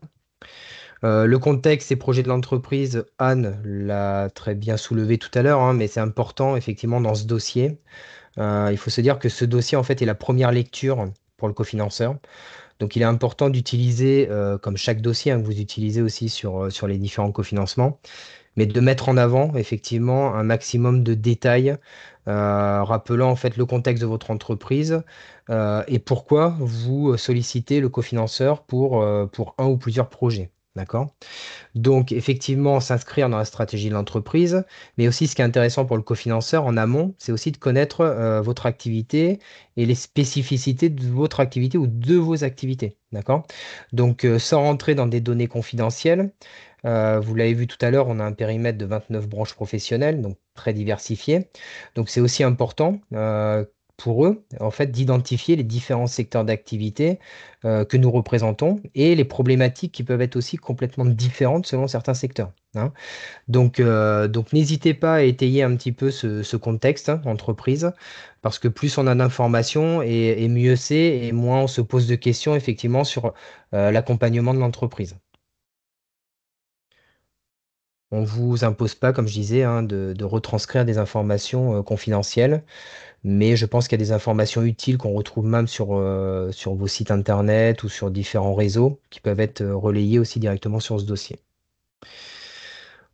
Le contexte et projet de l'entreprise, Anne l'a très bien soulevé tout à l'heure, hein, mais c'est important, effectivement, dans ce dossier. Il faut se dire que ce dossier, en fait, est la première lecture pour le cofinanceur. Donc, il est important d'utiliser, comme chaque dossier hein, que vous utilisez aussi sur les différents cofinancements, mais de mettre en avant effectivement un maximum de détails, rappelant en fait le contexte de votre entreprise et pourquoi vous sollicitez le cofinanceur pour un ou plusieurs projets. D'accord? Donc, effectivement, s'inscrire dans la stratégie de l'entreprise, mais aussi ce qui est intéressant pour le cofinanceur en amont, c'est aussi de connaître votre activité et les spécificités de votre activité ou de vos activités. D'accord? Donc, sans rentrer dans des données confidentielles, vous l'avez vu tout à l'heure, on a un périmètre de 29 branches professionnelles, donc très diversifié. Donc, c'est aussi important. Pour eux, en fait, d'identifier les différents secteurs d'activité que nous représentons et les problématiques qui peuvent être aussi complètement différentes selon certains secteurs. Hein. Donc n'hésitez pas à étayer un petit peu ce contexte hein, entreprise, parce que plus on a d'informations et mieux c'est, et moins on se pose de questions effectivement sur l'accompagnement de l'entreprise. On ne vous impose pas, comme je disais, hein, de retranscrire des informations confidentielles, mais je pense qu'il y a des informations utiles qu'on retrouve même sur vos sites internet ou sur différents réseaux qui peuvent être relayés aussi directement sur ce dossier.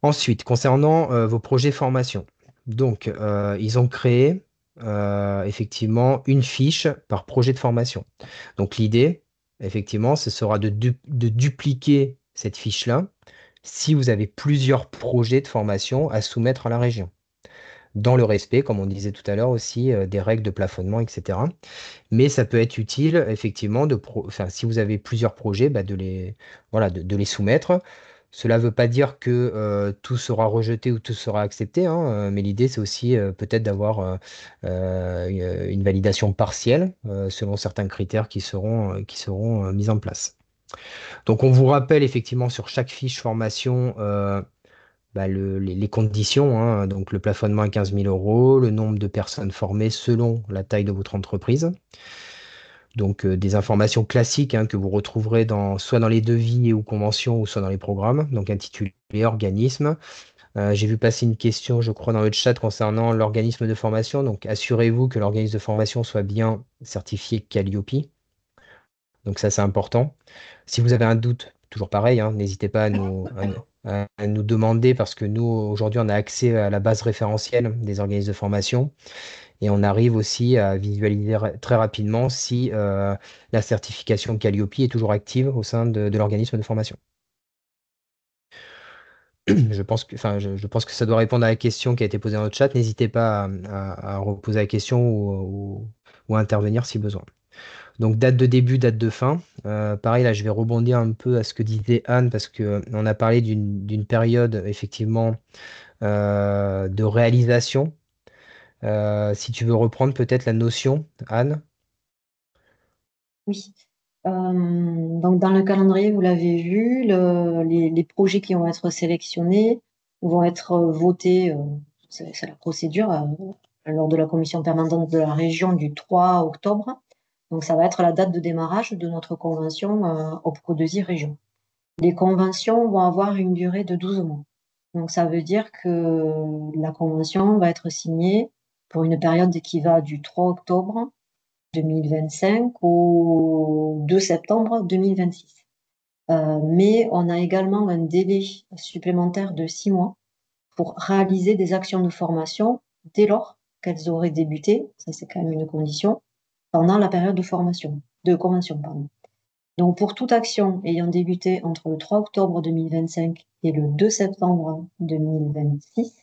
Ensuite, concernant vos projets formation. Donc, ils ont créé effectivement une fiche par projet de formation. Donc, l'idée, effectivement, ce sera de dupliquer cette fiche-là si vous avez plusieurs projets de formation à soumettre à la région. Dans le respect, comme on disait tout à l'heure aussi, des règles de plafonnement, etc. Mais ça peut être utile, effectivement, enfin, si vous avez plusieurs projets, bah, voilà, de les soumettre. Cela ne veut pas dire que tout sera rejeté ou tout sera accepté, hein, mais l'idée, c'est aussi peut-être d'avoir une validation partielle selon certains critères qui seront mis en place. Donc, on vous rappelle effectivement sur chaque fiche formation bah, les conditions, hein, donc le plafonnement à 15 000 euros, le nombre de personnes formées selon la taille de votre entreprise. Donc des informations classiques hein, que vous retrouverez soit dans les devis ou conventions ou soit dans les programmes, donc intitulé organisme. J'ai vu passer une question, je crois, dans le chat concernant l'organisme de formation. Donc assurez-vous que l'organisme de formation soit bien certifié Calliope. Donc ça, c'est important. Si vous avez un doute, toujours pareil, hein, n'hésitez pas à nous demander parce que nous, aujourd'hui, on a accès à la base référentielle des organismes de formation. Et on arrive aussi à visualiser très rapidement si la certification Calliope est toujours active au sein de l'organisme de formation. Je pense que ça doit répondre à la question qui a été posée dans le chat. N'hésitez pas à reposer la question ou à intervenir si besoin. Donc date de début, date de fin. Pareil, là, je vais rebondir un peu à ce que disait Anne parce qu'on a parlé d'une période effectivement de réalisation. Si tu veux reprendre peut-être la notion, Anne. oui. Donc dans le calendrier, vous l'avez vu, les projets qui vont être sélectionnés vont être votés, c'est la procédure, lors de la commission permanente de la région du 3 octobre. Donc ça va être la date de démarrage de notre convention OPCO2I région. Les conventions vont avoir une durée de 12 mois. Donc ça veut dire que la convention va être signée pour une période qui va du 3 octobre 2025 au 2 septembre 2026. Mais on a également un délai supplémentaire de 6 mois pour réaliser des actions de formation dès lors qu'elles auraient débuté, ça c'est quand même une condition, pendant la période de formation, de convention, pardon. Donc pour toute action ayant débuté entre le 3 octobre 2025 et le 2 septembre 2026,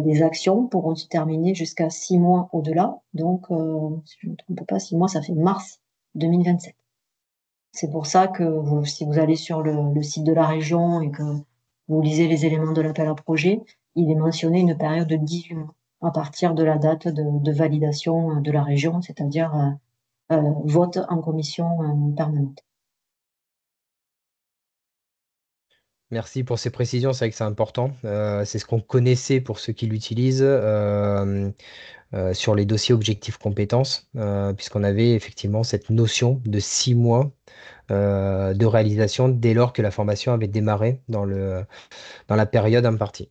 les actions pourront se terminer jusqu'à 6 mois au-delà. Donc, si je ne me trompe pas, 6 mois, ça fait mars 2027. C'est pour ça que si vous allez sur le site de la région et que vous lisez les éléments de l'appel à projet, il est mentionné une période de 18 mois à partir de la date de validation de la région, c'est-à-dire vote en commission permanente. Merci pour ces précisions, c'est vrai que c'est important. C'est ce qu'on connaissait pour ceux qui l'utilisent sur les dossiers objectifs compétences, puisqu'on avait effectivement cette notion de 6 mois de réalisation dès lors que la formation avait démarré dans la période impartie.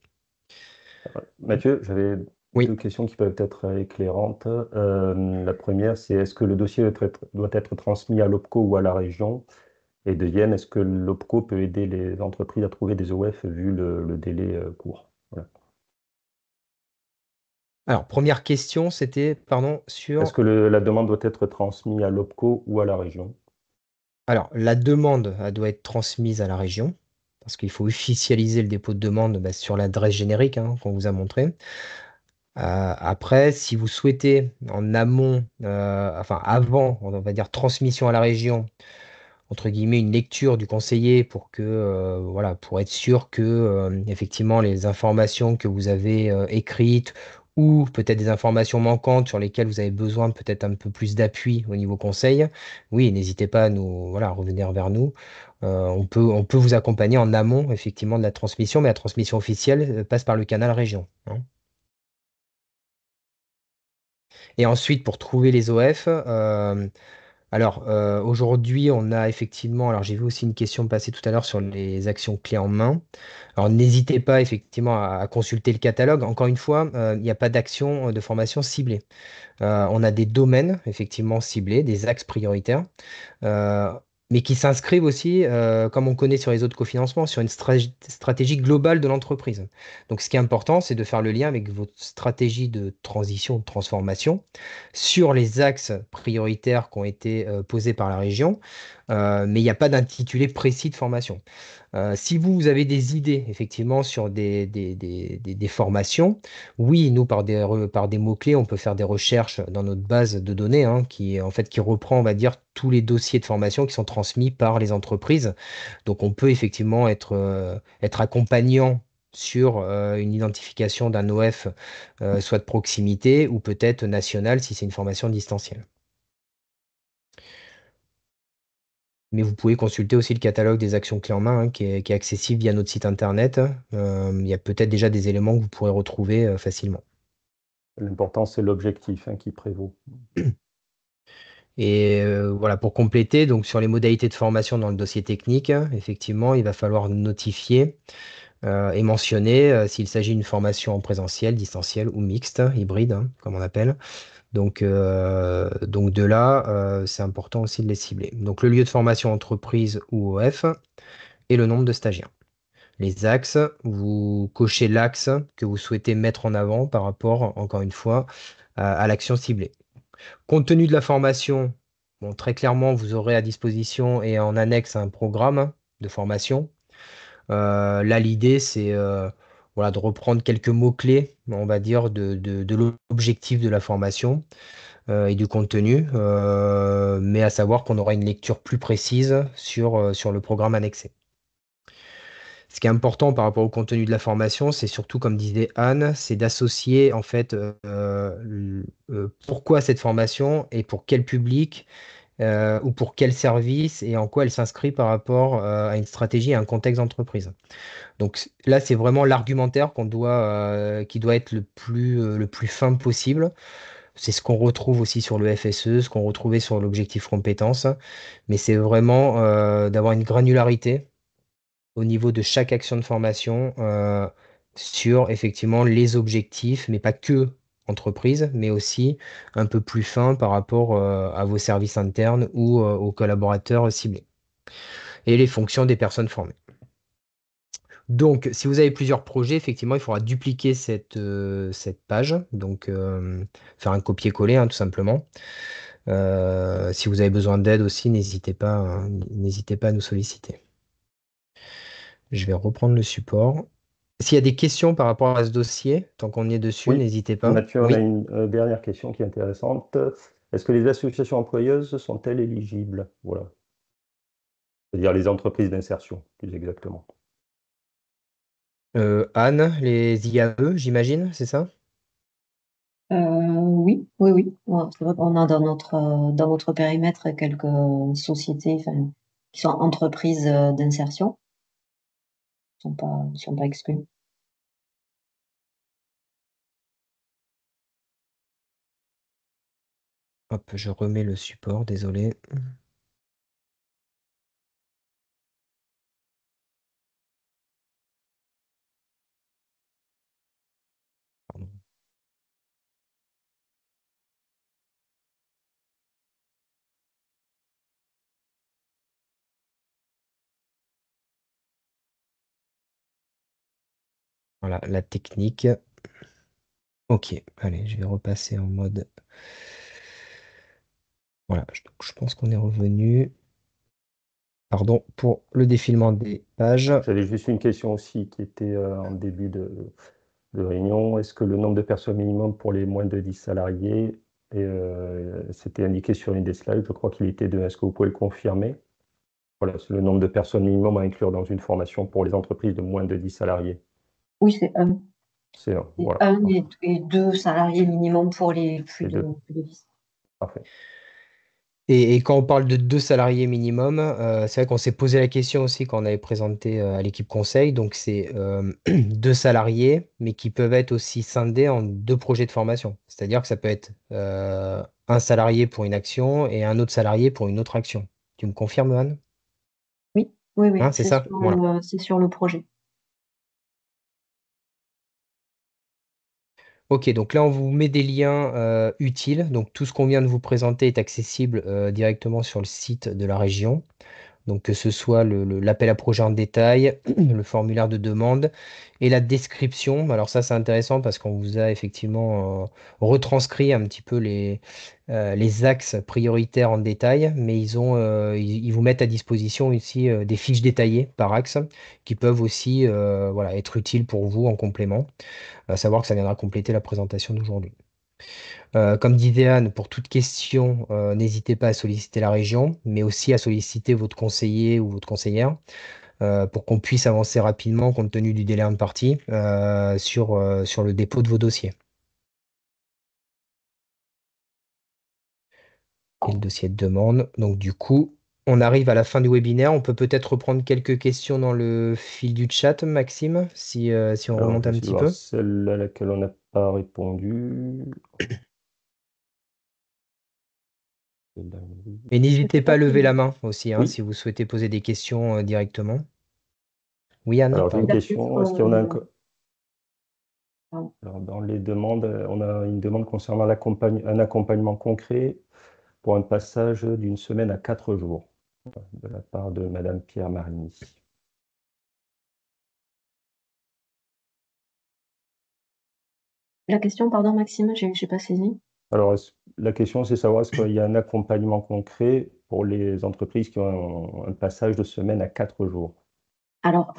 Mathieu, j'avais deux Oui. questions qui peuvent être éclairantes. La première, c'est est-ce que le dossier doit être transmis à l'OPCO ou à la région? Et deuxième, est-ce que l'OPCO peut aider les entreprises à trouver des OF vu le délai court? Voilà. Alors, première question, c'était, pardon, Est-ce sur... que la demande doit être transmise à l'OPCO ou à la région? Alors, la demande, elle doit être transmise à la région, parce qu'il faut officialiser le dépôt de demande bah, sur l'adresse générique qu'on vous a montré. Après, si vous souhaitez en amont, enfin avant, on va dire transmission à la région, entre guillemets, une lecture du conseiller pour que, voilà, pour être sûr que, effectivement, les informations que vous avez écrites ou peut-être des informations manquantes sur lesquelles vous avez besoin peut-être un peu plus d'appui au niveau conseil, oui, n'hésitez pas à nous, voilà, à revenir vers nous. On peut vous accompagner en amont, effectivement, de la transmission, mais la transmission officielle passe par le canal région, hein. Et ensuite, pour trouver les OF, alors aujourd'hui, on a effectivement, alors j'ai vu aussi une question passer tout à l'heure sur les actions clés en main. Alors n'hésitez pas effectivement à consulter le catalogue. Encore une fois, il n'y a pas d'action de formation ciblée. On a des domaines effectivement ciblés, des axes prioritaires euh, mais qui s'inscrivent aussi, comme on connaît sur les autres cofinancements, sur une stratégie globale de l'entreprise. Donc, ce qui est important, c'est de faire le lien avec votre stratégie de transition, de transformation, sur les axes prioritaires qui ont été posés par la région, mais il n'y a pas d'intitulé précis de formation. Si vous avez des idées, effectivement, sur des formations, oui, nous, par des mots-clés, on peut faire des recherches dans notre base de données, en fait, qui reprend, on va dire, tous les dossiers de formation qui sont transmis par les entreprises. Donc, on peut effectivement être accompagnant sur une identification d'un OF, soit de proximité ou peut-être national si c'est une formation distancielle. Mais vous pouvez consulter aussi le catalogue des actions clés en main, qui est accessible via notre site internet. Il y a peut-être déjà des éléments que vous pourrez retrouver facilement. L'important, c'est l'objectif qui prévaut. Et voilà, pour compléter, donc sur les modalités de formation dans le dossier technique, effectivement, il va falloir notifier et mentionner s'il s'agit d'une formation en présentiel, distanciel ou mixte, hybride, comme on appelle. Donc de là, c'est important aussi de les cibler. Donc le lieu de formation entreprise ou OF et le nombre de stagiaires. Les axes, vous cochez l'axe que vous souhaitez mettre en avant par rapport, encore une fois, à l'action ciblée. Compte tenu de la formation, bon, très clairement, vous aurez à disposition et en annexe un programme de formation. Là, l'idée, c'est voilà, de reprendre quelques mots-clés, on va dire, de l'objectif de la formation et du contenu, mais à savoir qu'on aura une lecture plus précise sur le programme annexé. Ce qui est important par rapport au contenu de la formation, c'est surtout, comme disait Anne, c'est d'associer en fait pourquoi cette formation et pour quel public ou pour quel service et en quoi elle s'inscrit par rapport à une stratégie et un contexte d'entreprise. Donc là, c'est vraiment l'argumentaire qui doit être le plus fin possible. C'est ce qu'on retrouve aussi sur le FSE, ce qu'on retrouvait sur l'objectif compétence, mais c'est vraiment d'avoir une granularité au niveau de chaque action de formation sur effectivement les objectifs, mais pas que entreprise, mais aussi un peu plus fin par rapport à vos services internes ou aux collaborateurs ciblés et les fonctions des personnes formées. Donc, si vous avez plusieurs projets, effectivement, il faudra dupliquer cette page, donc faire un copier-coller, tout simplement. Si vous avez besoin d'aide aussi, n'hésitez pas à nous solliciter. Je vais reprendre le support. S'il y a des questions par rapport à ce dossier, tant qu'on y est dessus, Oui, n'hésitez pas. Mathieu, on a Oui. une dernière question qui est intéressante. Est-ce que les associations employeuses sont-elles éligibles? Voilà. C'est-à-dire les entreprises d'insertion, plus exactement. Anne, les IAE, j'imagine, c'est ça? Oui, oui, oui. Ouais, c'est vrai qu'on a dans notre périmètre quelques sociétés, enfin, qui sont entreprises d'insertion, ne sont pas exclues. Hop, je remets le support, désolé. Pardon. Voilà, la technique. Ok, allez, je vais repasser en mode. Voilà, je pense qu'on est revenu. Pardon pour le défilement des pages. J'avais juste une question aussi qui était en début de réunion. Est-ce que le nombre de personnes minimum pour les moins de 10 salariés, c'était indiqué sur une des slides, je crois qu'il était 2. Est-ce que vous pouvez le confirmer? Voilà, c'est le nombre de personnes minimum à inclure dans une formation pour les entreprises de moins de 10 salariés. Oui, C'est c'est voilà, un et deux salariés minimum pour les c'est 2. plus de 10. Parfait. Et quand on parle de 2 salariés minimum, c'est vrai qu'on s'est posé la question aussi quand on avait présenté à l'équipe conseil. Donc, c'est 2 salariés, mais qui peuvent être aussi scindés en 2 projets de formation. C'est-à-dire que ça peut être un salarié pour une action et un autre salarié pour une autre action. Tu me confirmes, Anne? Oui, oui, Hein, oui, c'est ça? Voilà. c'est sur le projet. Ok, donc là, on vous met des liens utiles. Donc, tout ce qu'on vient de vous présenter est accessible directement sur le site de la région. Donc, que ce soit l'appel à projet en détail, le formulaire de demande et la description. Alors ça, c'est intéressant parce qu'on vous a effectivement retranscrit un petit peu les axes prioritaires en détail, mais ils vous mettent à disposition ici des fiches détaillées par axe qui peuvent aussi voilà, être utiles pour vous en complément. À savoir que ça viendra compléter la présentation d'aujourd'hui. Comme disait Anne, pour toute question, n'hésitez pas à solliciter la région, mais aussi à solliciter votre conseiller ou votre conseillère pour qu'on puisse avancer rapidement compte tenu du délai imparti sur le dépôt de vos dossiers. Et le dossier de demande. Donc du coup, on arrive à la fin du webinaire. On peut peut-être reprendre quelques questions dans le fil du chat, Maxime, si on Alors, remonte un j'essaie de petit voir peu. celle à laquelle on n'a pas répondu. Et Je n'hésitez sais pas pas à lever si la main aussi hein, Oui, si vous souhaitez poser des questions directement. Oui, Anne, alors j'ai une il a pardon. question. Est-ce qu'il y en a un... pardon. Alors, dans les demandes, on a une demande concernant un accompagnement concret pour un passage d'une semaine à 4 jours de la part de Madame Pierre Marini. La question, pardon, Maxime, j'ai pas saisi. Alors, la question, c'est savoir est-ce qu'il y a un accompagnement concret pour les entreprises qui ont un passage de semaine à 4 jours. Alors,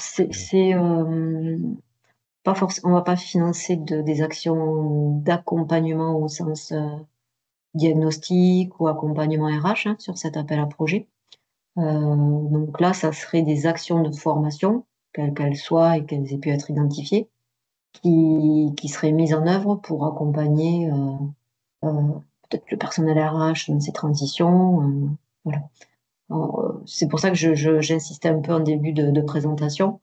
pas forcément, on va pas financer des actions d'accompagnement au sens diagnostic ou accompagnement RH hein, sur cet appel à projet. Donc là, ça serait des actions de formation, quelles qu'elles soient et qu'elles aient pu être identifiées, qui seraient mises en œuvre pour accompagner euh, peut-être le personnel RH dans ces transitions. Voilà. C'est pour ça que j'insistais un peu en début de présentation.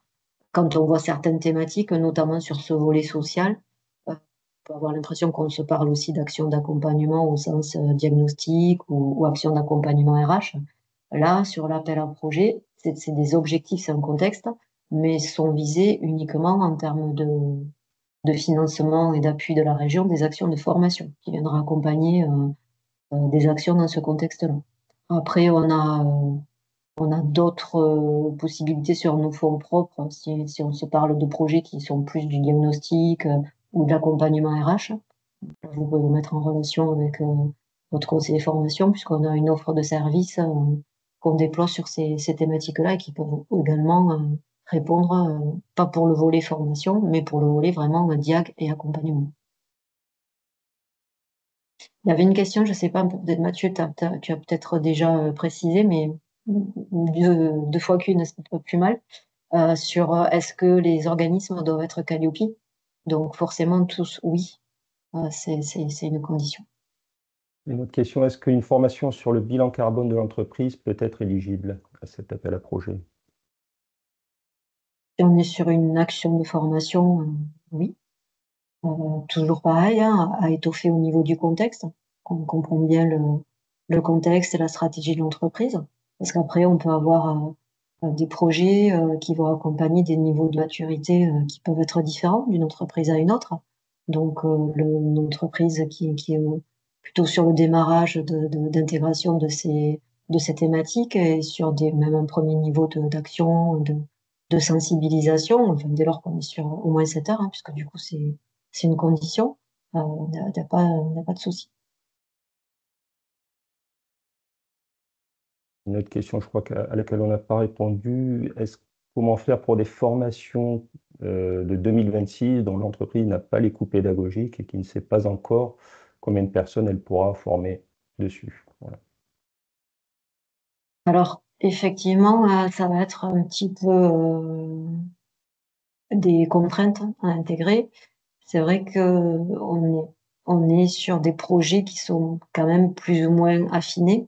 Quand on voit certaines thématiques, notamment sur ce volet social, on peut avoir l'impression qu'on se parle aussi d'actions d'accompagnement au sens diagnostic ou action d'accompagnement RH. Là, sur l'appel à projet, c'est des objectifs, c'est un contexte, mais sont visés uniquement en termes de financement et d'appui de la région des actions de formation qui viendra accompagner des actions dans ce contexte-là. Après, on a d'autres possibilités sur nos fonds propres, si on se parle de projets qui sont plus du diagnostic ou de l'accompagnement RH. Vous pouvez vous mettre en relation avec votre conseiller formation, puisqu'on a une offre de services qu'on déploie sur ces thématiques-là et qui peuvent également répondre, pas pour le volet formation, mais pour le volet vraiment diag et accompagnement. Il y avait une question, je ne sais pas, peut-être Mathieu, tu as peut-être déjà précisé, mais deux fois qu'une, c'est pas plus mal, sur est-ce que les organismes doivent être Calliope. Donc forcément, tous, oui, c'est une condition. Une autre question, est-ce qu'une formation sur le bilan carbone de l'entreprise peut être éligible à cet appel à projet? Si on est sur une action de formation, oui. Toujours pareil, hein, à étoffer au niveau du contexte, qu'on comprenne bien le contexte et la stratégie de l'entreprise. Parce qu'après, on peut avoir des projets qui vont accompagner des niveaux de maturité qui peuvent être différents d'une entreprise à une autre. Donc, une entreprise qui est plutôt sur le démarrage d'intégration de ces thématiques et sur même un premier niveau d'action, de sensibilisation, enfin, dès lors qu'on est sur au moins 7 heures, hein, puisque du coup, c'est une condition, il n'y a pas de souci. Une autre question, je crois à laquelle on n'a pas répondu, comment faire pour des formations de 2026 dont l'entreprise n'a pas les coûts pédagogiques et qui ne sait pas encore combien de personnes elle pourra former dessus? Voilà. Alors, effectivement, ça va être un petit peu des contraintes à intégrer. C'est vrai que on est sur des projets qui sont quand même plus ou moins affinés,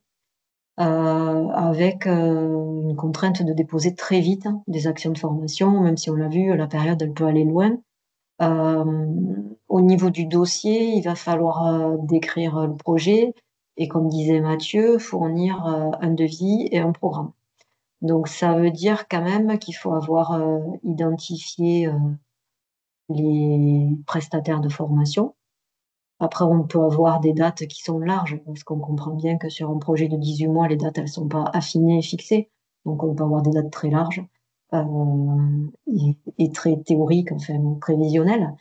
avec une contrainte de déposer très vite des actions de formation, même si on l'a vu, la période, elle peut aller loin. Au niveau du dossier, il va falloir décrire le projet et, comme disait Mathieu, fournir un devis et un programme. Donc, ça veut dire quand même qu'il faut avoir identifié les prestataires de formation. Après, on peut avoir des dates qui sont larges, parce qu'on comprend bien que sur un projet de 18 mois, les dates, elles sont pas affinées et fixées. Donc, on peut avoir des dates très larges et très théoriques, enfin prévisionnelles.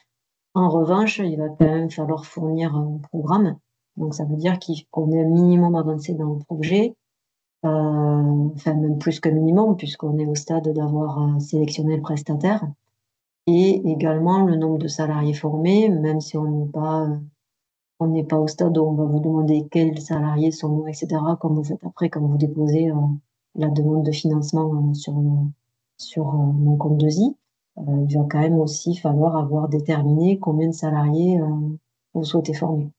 En revanche, il va quand même falloir fournir un programme. Donc, ça veut dire qu'on est un minimum avancé dans le projet, enfin même plus que minimum, puisqu'on est au stade d'avoir sélectionné le prestataire, et également le nombre de salariés formés, même si on n'est pas au stade où on va vous demander quels salariés sont, etc., comme vous faites après, quand vous déposez la demande de financement sur mon compte de ZI. Il va quand même aussi falloir avoir déterminé combien de salariés vous souhaitez former.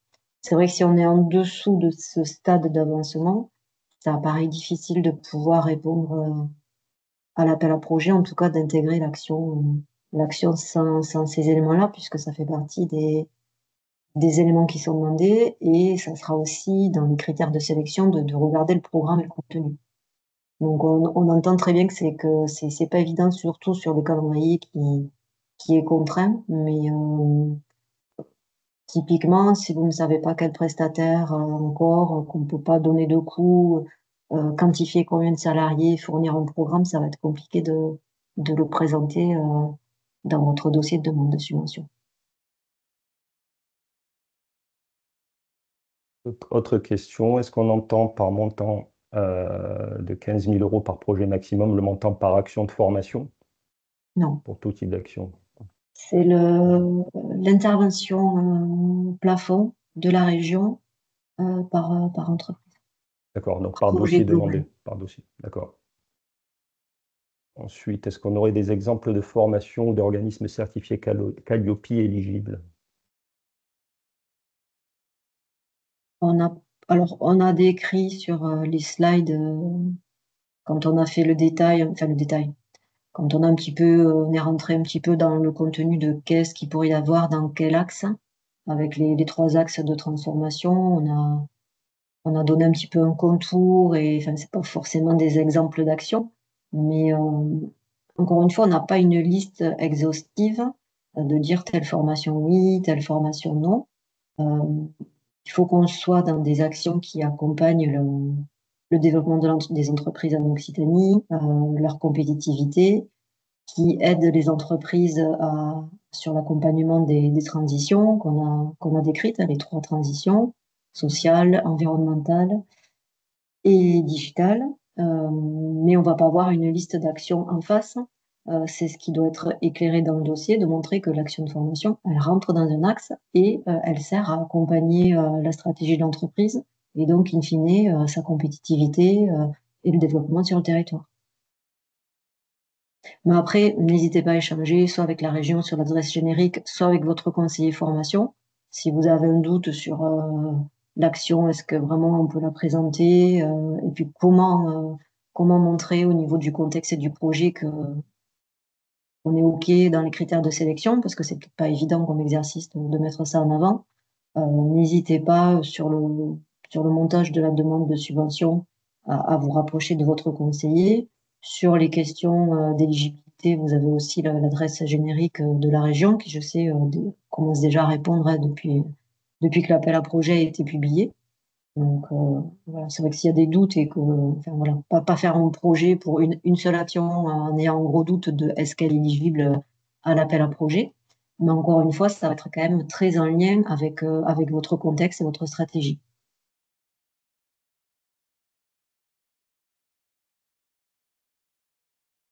C'est vrai que si on est en dessous de ce stade d'avancement, ça paraît difficile de pouvoir répondre à l'appel à projet, en tout cas d'intégrer l'action sans ces éléments-là, puisque ça fait partie des éléments qui sont demandés, et ça sera aussi dans les critères de sélection de regarder le programme et le contenu. Donc on entend très bien que c'est pas évident, surtout sur le calendrier qui est contraint, mais typiquement, si vous ne savez pas quel prestataire encore, qu'on ne peut pas donner de coût, quantifier combien de salariés, fournir un programme, ça va être compliqué de le présenter dans votre dossier de demande de subvention. Autre question, est-ce qu'on entend par montant de 15 000 € par projet maximum le montant par action de formation Non, pour tout type d'action? c'est l'intervention plafond de la région par entreprise. D'accord, donc par Projet dossier global. demandé, par dossier, d'accord. Ensuite, est-ce qu'on aurait des exemples de formations ou d'organismes certifiés Calliope éligibles? Alors, on a décrit sur les slides, quand on a fait le détail, enfin le détail, quand on a un petit peu, on est rentré un petit peu dans le contenu de qu'est-ce qu'il pourrait y avoir dans quel axe, avec les 3 axes de transformation. On a donné un petit peu un contour, et enfin, c'est pas forcément des exemples d'action, mais encore une fois, on n'a pas une liste exhaustive de dire telle formation oui, telle formation non. Il faut qu'on soit dans des actions qui accompagnent le développement des entreprises en Occitanie, leur compétitivité, qui aident les entreprises sur l'accompagnement des transitions qu'on a décrites, les 3 transitions, sociale, environnementale et digitale. Mais on va pas avoir une liste d'actions en face. C'est ce qui doit être éclairé dans le dossier, de montrer que l'action de formation, elle rentre dans un axe et elle sert à accompagner la stratégie de l'entreprise, et donc, in fine, sa compétitivité et le développement sur le territoire. Mais après, n'hésitez pas à échanger soit avec la région sur l'adresse générique, soit avec votre conseiller formation. Si vous avez un doute sur l'action, est-ce que vraiment on peut la présenter, et puis comment montrer au niveau du contexte et du projet que on est OK dans les critères de sélection, parce que c'est peut-être pas évident comme exercice de mettre ça en avant. N'hésitez pas sur le montage de la demande de subvention à vous rapprocher de votre conseiller. Sur les questions d'éligibilité, vous avez aussi l'adresse générique de la région qui, je sais, commence déjà à répondre depuis que l'appel à projet a été publié. Donc voilà, c'est vrai que s'il y a des doutes et que, enfin voilà, pas faire un projet pour une seule action en ayant un gros doute de est-ce qu'elle est éligible à l'appel à projet. Mais encore une fois, ça va être quand même très en lien avec votre contexte et votre stratégie.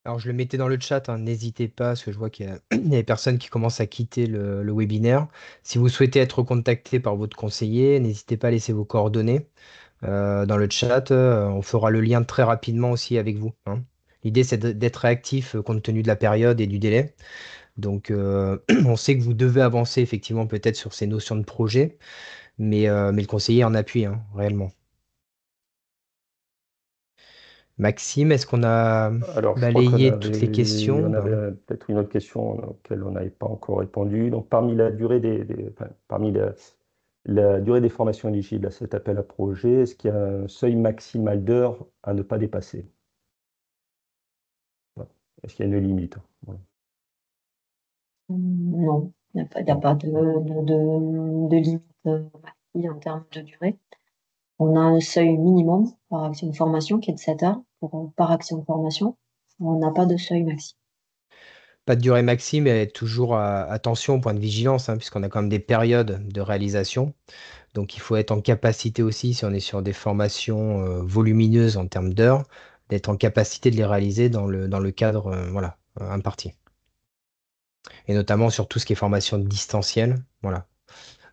Alors, je le mettais dans le chat, hein, n'hésitez pas, parce que je vois qu'il y a, il y a des personnes qui commencent à quitter le webinaire. Si vous souhaitez être contacté par votre conseiller, n'hésitez pas à laisser vos coordonnées dans le chat. On fera le lien très rapidement aussi avec vous, hein. L'idée, c'est d'être réactif compte tenu de la période et du délai. Donc, on sait que vous devez avancer effectivement peut-être sur ces notions de projet, mais le conseiller en appuie, hein, réellement. Maxime, est-ce qu'on a Alors, je crois balayé toutes les questions? on avait peut-être une autre question auquel on n'avait pas encore répondu. Donc, parmi la durée enfin, parmi la durée des formations éligibles à cet appel à projet, est-ce qu'il y a un seuil maximal d'heures à ne pas dépasser? Voilà. Est-ce qu'il y a une limite? Voilà. Non, il n'y a pas, y a Non. pas de limite maxi en termes de durée. On a un seuil minimum par action de formation qui est de 7 heures par action de formation. On n'a pas de seuil maxi. Pas de durée maxime, mais toujours attention, point de vigilance, hein, puisqu'on a quand même des périodes de réalisation. Donc il faut être en capacité aussi, si on est sur des formations volumineuses en termes d'heures, d'être en capacité de les réaliser dans le cadre voilà, imparti. Et notamment sur tout ce qui est formation distancielle, voilà,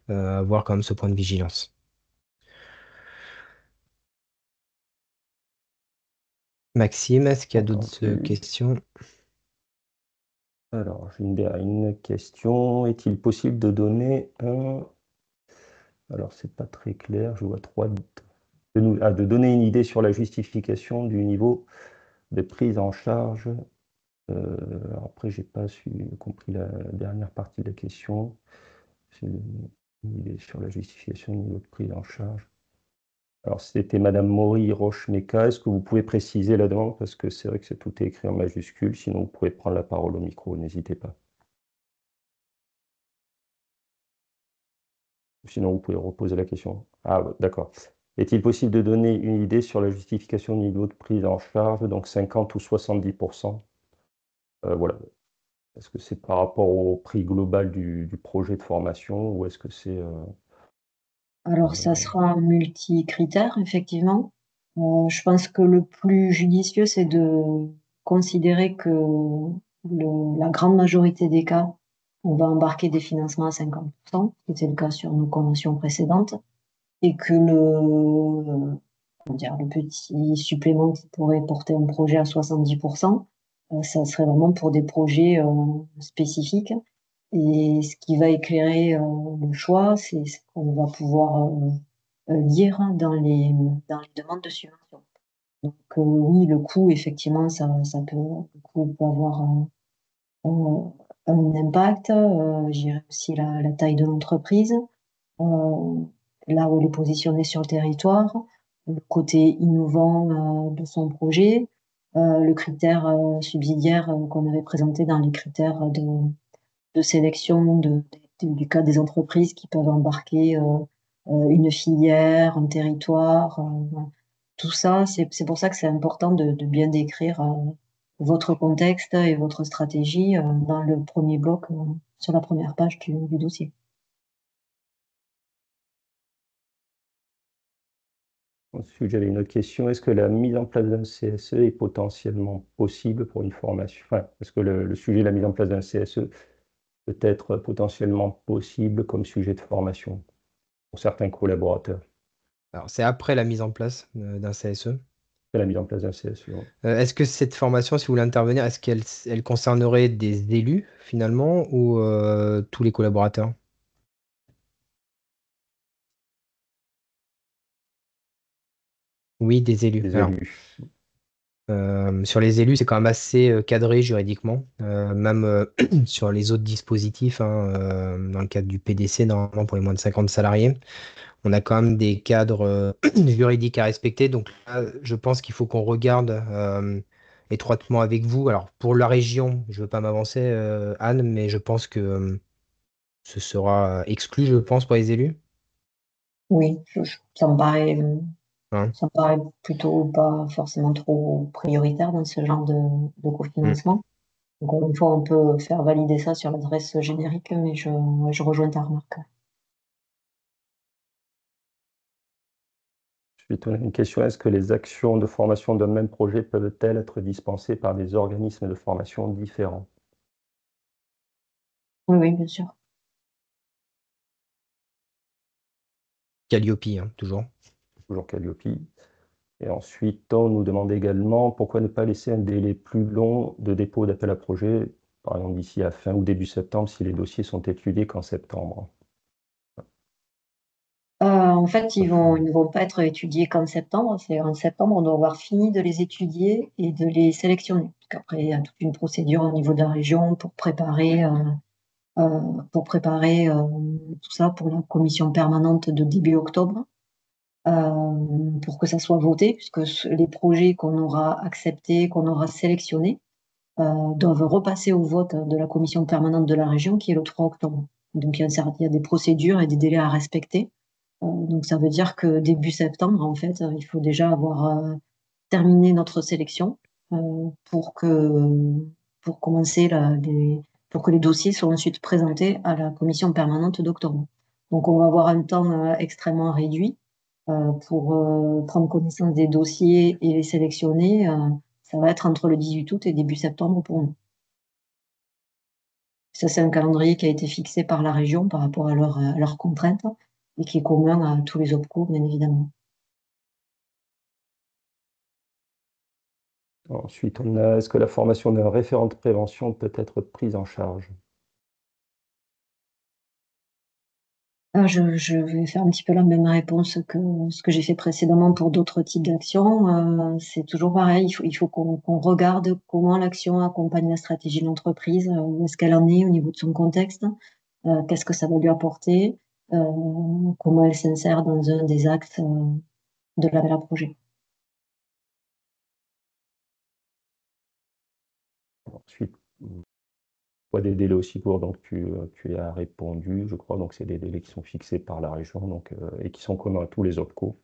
avoir quand même ce point de vigilance. Maxime, est-ce qu'il y a d'autres Entendu. questions? Alors, j'ai une question. Est-il possible de donner un... Alors, c'est pas très clair, je vois de donner une idée sur la justification du niveau de prise en charge. Alors après, j'ai pas compris la dernière partie de la question. C'est une idée sur la justification du niveau de prise en charge. Alors, c'était Madame Maury Roche-Méca. Est-ce que vous pouvez préciser la demande? Parce que c'est vrai que tout est écrit en majuscule. Sinon, vous pouvez prendre la parole au micro. N'hésitez pas. Sinon, vous pouvez reposer la question. Ah, d'accord. Est-il possible de donner une idée sur la justification du niveau de prise en charge, donc 50 ou 70%? Voilà. Est-ce que c'est par rapport au prix global du projet de formation ou est-ce que c'est... Alors ça sera un multi-critère, effectivement. Je pense que le plus judicieux, c'est de considérer que la grande majorité des cas, on va embarquer des financements à 50%, c'était le cas sur nos conventions précédentes, et que comment dire, le petit supplément qui pourrait porter un projet à 70%, ça serait vraiment pour des projets spécifiques. Et ce qui va éclairer le choix, c'est ce qu'on va pouvoir lire dans les demandes de subvention. Donc oui, le coût, effectivement, le coût peut avoir un impact. Je dirais aussi la taille de l'entreprise, euh, là où elle est positionnée sur le territoire, le côté innovant de son projet, le critère subsidiaire qu'on avait présenté dans les critères de sélection du cas des entreprises qui peuvent embarquer une filière, un territoire. Tout ça, c'est pour ça que c'est important de bien décrire votre contexte et votre stratégie dans le premier bloc, sur la première page du dossier. Ensuite, j'avais une autre question. Est-ce que la mise en place d'un CSE est potentiellement possible pour une formation? Enfin, est-ce que le sujet de la mise en place d'un CSE peut être potentiellement possible comme sujet de formation pour certains collaborateurs? Alors c'est après la mise en place d'un CSE. C'est la mise en place d'un CSE. Ouais. Est-ce que cette formation, si vous voulez intervenir, est-ce qu'elle concernerait des élus finalement ou tous les collaborateurs? Oui, des élus. Des Alors, élus. sur les élus, c'est quand même assez cadré juridiquement, même sur les autres dispositifs, hein, dans le cadre du PDC, normalement pour les moins de 50 salariés, on a quand même des cadres juridiques à respecter. Donc là, je pense qu'il faut qu'on regarde étroitement avec vous. Alors pour la région, je ne veux pas m'avancer, Anne, mais je pense que ce sera exclu, je pense, pour les élus. Oui, Hein. ça me paraît plutôt pas forcément trop prioritaire dans ce genre de Mm. cofinancement. Encore une fois, on peut faire valider ça sur l'adresse générique, mais ouais, je rejoins ta remarque. Ensuite, on a une question, est-ce que les actions de formation d'un même projet peuvent-elles être dispensées par des organismes de formation différents? Oui, oui, bien sûr. Calliope, hein, toujours. Toujours Calliope. Et ensuite, on nous demande également pourquoi ne pas laisser un délai plus long de dépôt d'appel à projet, par exemple d'ici à fin ou début septembre, si les dossiers sont étudiés qu'en septembre. En fait, Ça ils ne vont pas être étudiés qu'en septembre. C'est en septembre, on doit avoir fini de les étudier et de les sélectionner. Parce qu'après, il y a toute une procédure au niveau de la région pour préparer tout ça pour la commission permanente de début octobre, pour que ça soit voté, puisque les projets qu'on aura acceptés, qu'on aura sélectionnés, doivent repasser au vote de la commission permanente de la région, qui est le 3 octobre. Donc, il y a des procédures et des délais à respecter. Donc, ça veut dire que début septembre, en fait, il faut déjà avoir terminé notre sélection pour pour commencer pour que les dossiers soient ensuite présentés à la commission permanente d'octobre. Donc, on va avoir un temps extrêmement réduit pour prendre connaissance des dossiers et les sélectionner. Ça va être entre le 18 août et début septembre pour nous. Ça, c'est un calendrier qui a été fixé par la région par rapport à leurs contraintes et qui est commun à tous les OPCO, bien évidemment. Ensuite, on a, est-ce que la formation d'un référent de prévention peut être prise en charge? Je vais faire un petit peu la même réponse que ce que j'ai fait précédemment pour d'autres types d'actions. C'est toujours pareil, il faut qu'on regarde comment l'action accompagne la stratégie de l'entreprise, où est-ce qu'elle en est au niveau de son contexte, qu'est-ce que ça va lui apporter, comment elle s'insère dans un des axes de l'appel à projet. Ensuite, quoi des délais aussi courts, donc tu y as répondu, je crois, donc c'est des délais qui sont fixés par la région donc, et qui sont communs à tous les OPCO.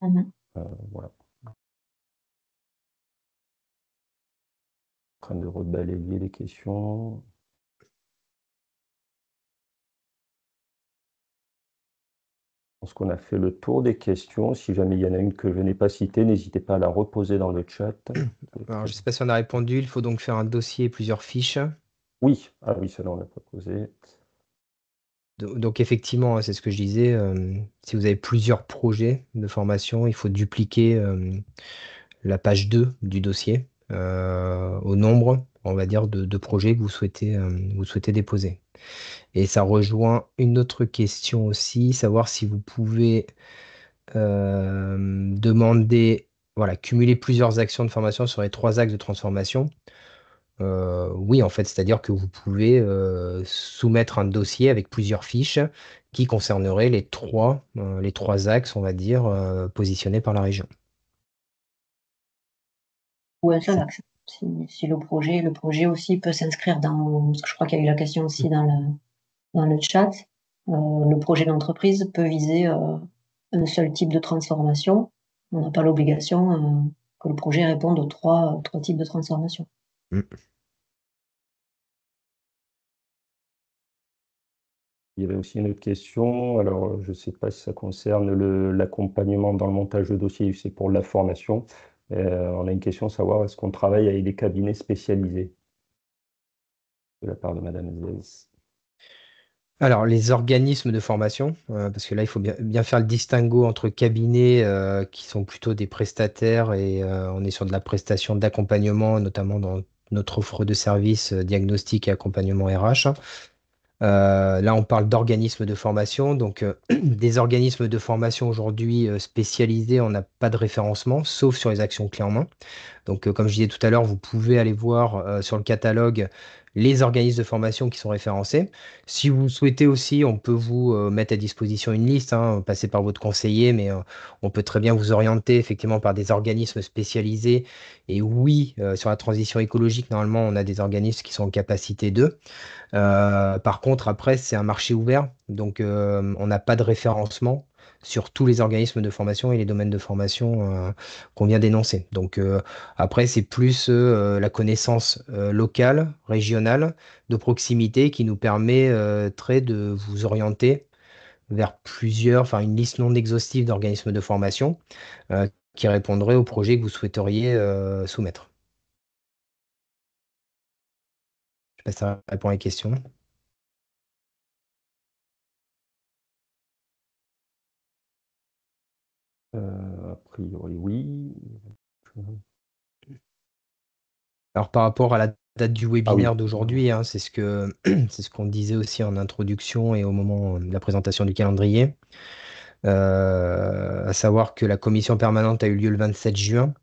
Mhm. Voilà. En train de rebalayer les questions. Je pense qu'on a fait le tour des questions. Si jamais il y en a une que je n'ai pas citée, n'hésitez pas à la reposer dans le chat. Alors, je ne sais pas si on a répondu. Il faut donc faire un dossier et plusieurs fiches. Oui, ah oui, celle-là on l'a pas posée. Donc effectivement, hein, c'est ce que je disais, si vous avez plusieurs projets de formation, il faut dupliquer la page 2 du dossier au nombre, on va dire, de projets que vous souhaitez déposer. Et ça rejoint une autre question aussi, savoir si vous pouvez demander, voilà, cumuler plusieurs actions de formation sur les trois axes de transformation. Oui, en fait, c'est-à-dire que vous pouvez soumettre un dossier avec plusieurs fiches qui concerneraient les trois axes, on va dire, positionnés par la région. Ou un seul C'est- axe. Si le projet aussi peut s'inscrire parce que je crois qu'il y a eu la question aussi dans le chat, le projet d'entreprise peut viser un seul type de transformation. On n'a pas l'obligation que le projet réponde aux trois types de transformation. Mm. Il y avait aussi une autre question. Alors, je ne sais pas si ça concerne l'accompagnement dans le montage de dossier, c'est pour la formation. On a une question, savoir est-ce qu'on travaille avec des cabinets spécialisés de la part de Madame Zès. Alors, les organismes de formation, parce que là, il faut bien faire le distinguo entre cabinets qui sont plutôt des prestataires et on est sur de la prestation d'accompagnement, notamment dans notre offre de services diagnostic et accompagnement RH. Là, on parle d'organismes de formation. Donc, des organismes de formation aujourd'hui spécialisés, on n'a pas de référencement, sauf sur les actions clés en main. Donc, comme je disais tout à l'heure, vous pouvez aller voir sur le catalogue les organismes de formation qui sont référencés. Si vous souhaitez aussi, on peut vous mettre à disposition une liste, hein, passer par votre conseiller, mais on peut très bien vous orienter effectivement par des organismes spécialisés. Et oui, sur la transition écologique, normalement, on a des organismes qui sont en capacité d'eux. Par contre, après, c'est un marché ouvert, donc on n'a pas de référencement sur tous les organismes de formation et les domaines de formation qu'on vient d'énoncer. Donc après, c'est plus la connaissance locale, régionale, de proximité qui nous permet très de vous orienter vers enfin une liste non exhaustive d'organismes de formation euh, qui répondraient au projet que vous souhaiteriez soumettre. Je sais pas si ça répond à la question. A priori, oui. Alors par rapport à la date du Ah oui. webinaire d'aujourd'hui, hein, c'est ce qu'on disait aussi en introduction et au moment de la présentation du calendrier, à savoir que la commission permanente a eu lieu le 27 juin.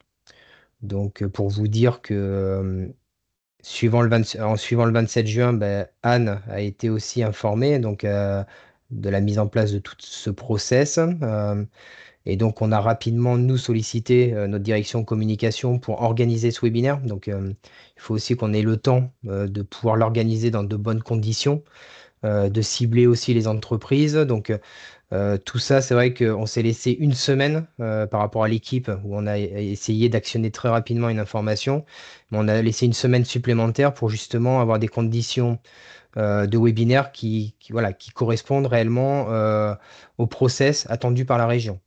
Donc pour vous dire que en suivant le 27 juin, ben, Anne a été aussi informée donc, de la mise en place de tout ce process. Et donc, on a rapidement, nous, sollicité notre direction communication pour organiser ce webinaire. Donc, il faut aussi qu'on ait le temps de pouvoir l'organiser dans de bonnes conditions, de cibler aussi les entreprises. Donc, tout ça, c'est vrai qu'on s'est laissé une semaine par rapport à l'équipe où on a essayé d'actionner très rapidement une information. Mais on a laissé une semaine supplémentaire pour justement avoir des conditions de webinaires voilà, qui correspondent réellement au process attendu par la région.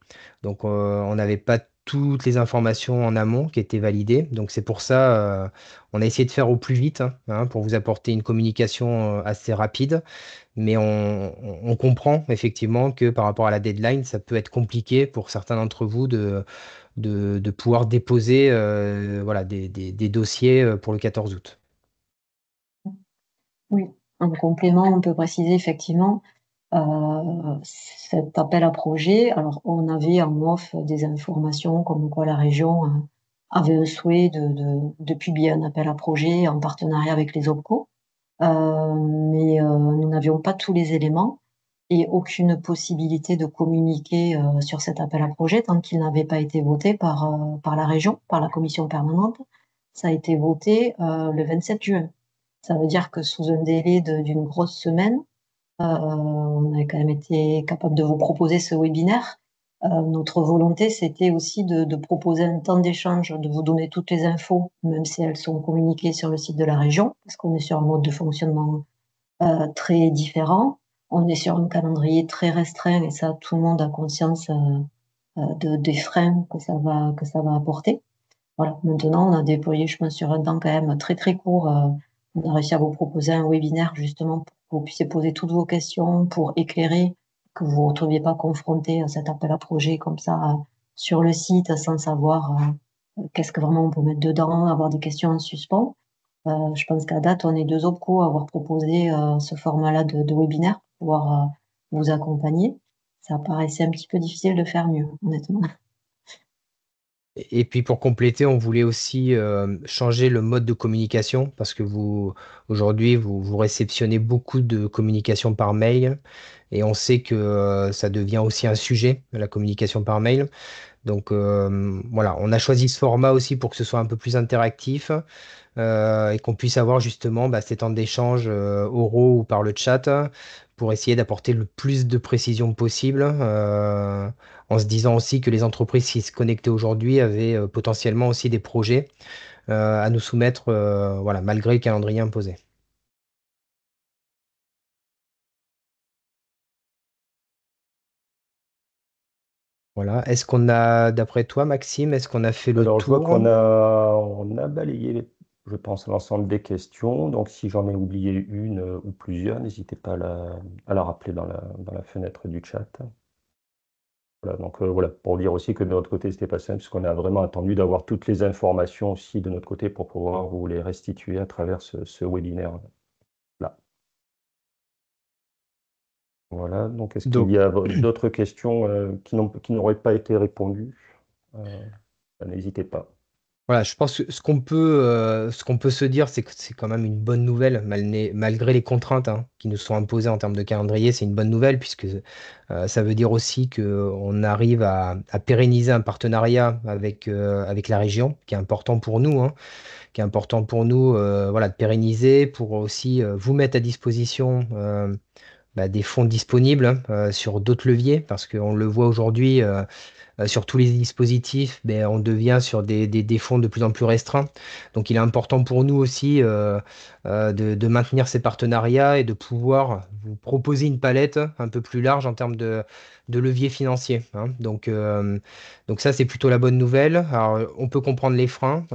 Donc, on n'avait pas toutes les informations en amont qui étaient validées. Donc, c'est pour ça, on a essayé de faire au plus vite hein, pour vous apporter une communication assez rapide. Mais on comprend effectivement que par rapport à la deadline, ça peut être compliqué pour certains d'entre vous de pouvoir déposer voilà, des dossiers pour le 14 août. Oui, en complément, on peut préciser effectivement cet appel à projet. Alors, on avait en off des informations comme quoi la région avait un souhait de publier un appel à projet en partenariat avec les OPCO, mais nous n'avions pas tous les éléments et aucune possibilité de communiquer sur cet appel à projet tant qu'il n'avait pas été voté par la région, par la commission permanente. Ça a été voté le 27 juin. Ça veut dire que sous un délai d'une grosse semaine, on a quand même été capable de vous proposer ce webinaire. Notre volonté, c'était aussi de proposer un temps d'échange, de vous donner toutes les infos, même si elles sont communiquées sur le site de la région, parce qu'on est sur un mode de fonctionnement très différent. On est sur un calendrier très restreint et ça, tout le monde a conscience des freins que ça va apporter. Voilà. Maintenant, on a déployé, je pense, sur un temps quand même très très court. On a réussi à vous proposer un webinaire justement pour que vous puissiez poser toutes vos questions, pour éclairer, que vous ne vous retrouviez pas confronté à cet appel à projet comme ça sur le site sans savoir qu'est-ce que vraiment on peut mettre dedans, avoir des questions en suspens. Je pense qu'à date, on est deux OPCO à avoir proposé ce format-là de webinaire pour pouvoir vous accompagner. Ça paraissait un petit peu difficile de faire mieux, honnêtement. Et puis pour compléter, on voulait aussi changer le mode de communication parce que aujourd'hui, vous réceptionnez beaucoup de communication par mail et on sait que ça devient aussi un sujet, la communication par mail. Donc voilà, on a choisi ce format aussi pour que ce soit un peu plus interactif et qu'on puisse avoir justement bah, ces temps d'échange oraux ou par le chat pour essayer d'apporter le plus de précision possible en se disant aussi que les entreprises qui se connectaient aujourd'hui avaient potentiellement aussi des projets à nous soumettre voilà, malgré le calendrier imposé. Voilà. D'après toi, Maxime, est-ce qu'on a fait le Alors, je vois tour? on a balayé. je pense, l'ensemble des questions. Donc, si j'en ai oublié une ou plusieurs, n'hésitez pas à la rappeler dans la fenêtre du chat. Voilà, donc voilà, pour dire aussi que de notre côté, c'était pas simple, puisqu'on a vraiment attendu d'avoir toutes les informations aussi de notre côté pour pouvoir vous les restituer à travers ce webinaire-là. Voilà, donc est-ce qu'il Donc, y a d'autres questions qui n'auraient pas été répondues? N'hésitez pas. voilà, je pense que ce qu'on peut se dire, c'est que c'est quand même une bonne nouvelle, malgré les contraintes hein, qui nous sont imposées en termes de calendrier, c'est une bonne nouvelle, puisque ça veut dire aussi qu'on arrive à pérenniser un partenariat avec la région, qui est important pour nous, hein, qui est important pour nous voilà, de pérenniser, pour aussi vous mettre à disposition des fonds disponibles hein, sur d'autres leviers, parce qu'on le voit aujourd'hui. Sur tous les dispositifs, ben, on devient sur des fonds de plus en plus restreints. Donc il est important pour nous aussi de maintenir ces partenariats et de pouvoir vous proposer une palette un peu plus large en termes de levier financier. Hein. Donc ça, c'est plutôt la bonne nouvelle. Alors, on peut comprendre les freins.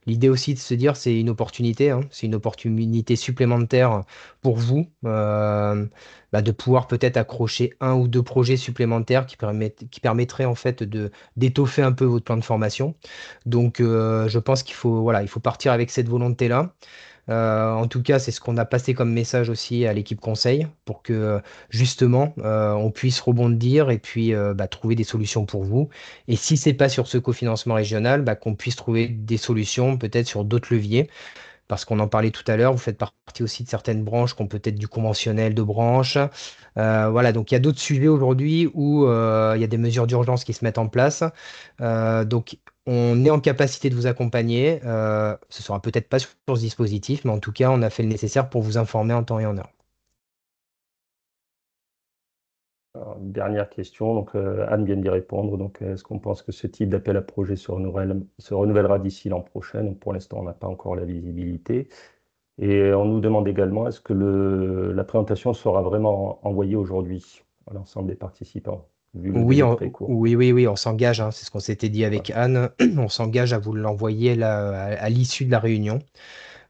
L'idée aussi de se dire c'est une opportunité, hein. C'est une opportunité supplémentaire pour vous. De pouvoir peut-être accrocher un ou deux projets supplémentaires qui permettraient en fait d'étoffer un peu votre plan de formation. Donc, je pense qu'il faut, voilà, il faut partir avec cette volonté-là. En tout cas, c'est ce qu'on a passé comme message aussi à l'équipe conseil pour que justement on puisse rebondir et puis trouver des solutions pour vous. Et si c'est pas sur ce cofinancement régional, qu'on puisse trouver des solutions peut-être sur d'autres leviers parce qu'on en parlait tout à l'heure, vous faites partie aussi de certaines branches qui ont peut-être du conventionnel de branche. Voilà, donc il y a d'autres sujets aujourd'hui où il y a des mesures d'urgence qui se mettent en place. Donc on est en capacité de vous accompagner. Ce sera peut-être pas sur ce dispositif, mais en tout cas, on a fait le nécessaire pour vous informer en temps et en heure. Alors, dernière question, donc Anne vient d'y répondre. Donc, est-ce qu'on pense que ce type d'appel à projet se renouvellera d'ici l'an prochain? Donc, pour l'instant, on n'a pas encore la visibilité. Et on nous demande également, est-ce que la présentation sera vraiment envoyée aujourd'hui à l'ensemble des participants, vu le Oui, délai très court? oui, on s'engage, hein, c'est ce qu'on s'était dit Voilà. avec Anne. On s'engage à vous l'envoyer là, à l'issue de la réunion.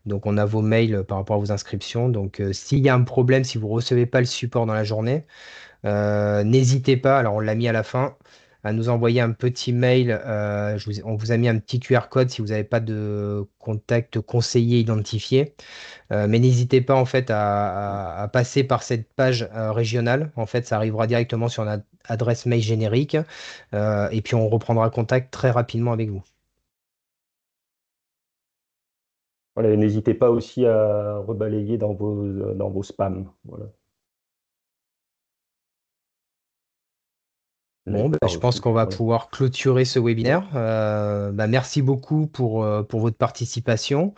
Donc, on a vos mails par rapport à vos inscriptions. Donc, s'il y a un problème, si vous ne recevez pas le support dans la journée, n'hésitez pas, alors on l'a mis à la fin, à nous envoyer un petit mail. On vous a mis un petit QR code si vous n'avez pas de contact conseiller identifié. Mais n'hésitez pas en fait à passer par cette page régionale. En fait, ça arrivera directement sur notre adresse mail générique. Et puis on reprendra contact très rapidement avec vous. Voilà, et n'hésitez pas aussi à rebalayer dans vos spams. Voilà. Vous n'avez Bon, pas je pense reçu. qu'on va Voilà. pouvoir clôturer ce Ouais. webinaire. Merci beaucoup pour votre participation.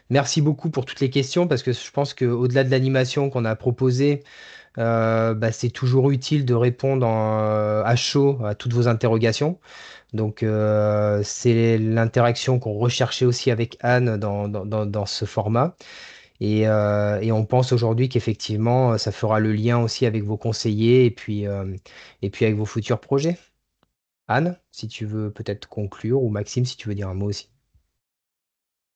Merci beaucoup pour toutes les questions parce que je pense qu'au-delà de l'animation qu'on a proposée, c'est toujours utile de répondre à chaud à toutes vos interrogations. Donc, c'est l'interaction qu'on recherchait aussi avec Anne dans ce format. Et on pense aujourd'hui qu'effectivement, ça fera le lien aussi avec vos conseillers et puis avec vos futurs projets. Anne, si tu veux peut-être conclure, ou Maxime, si tu veux dire un mot aussi.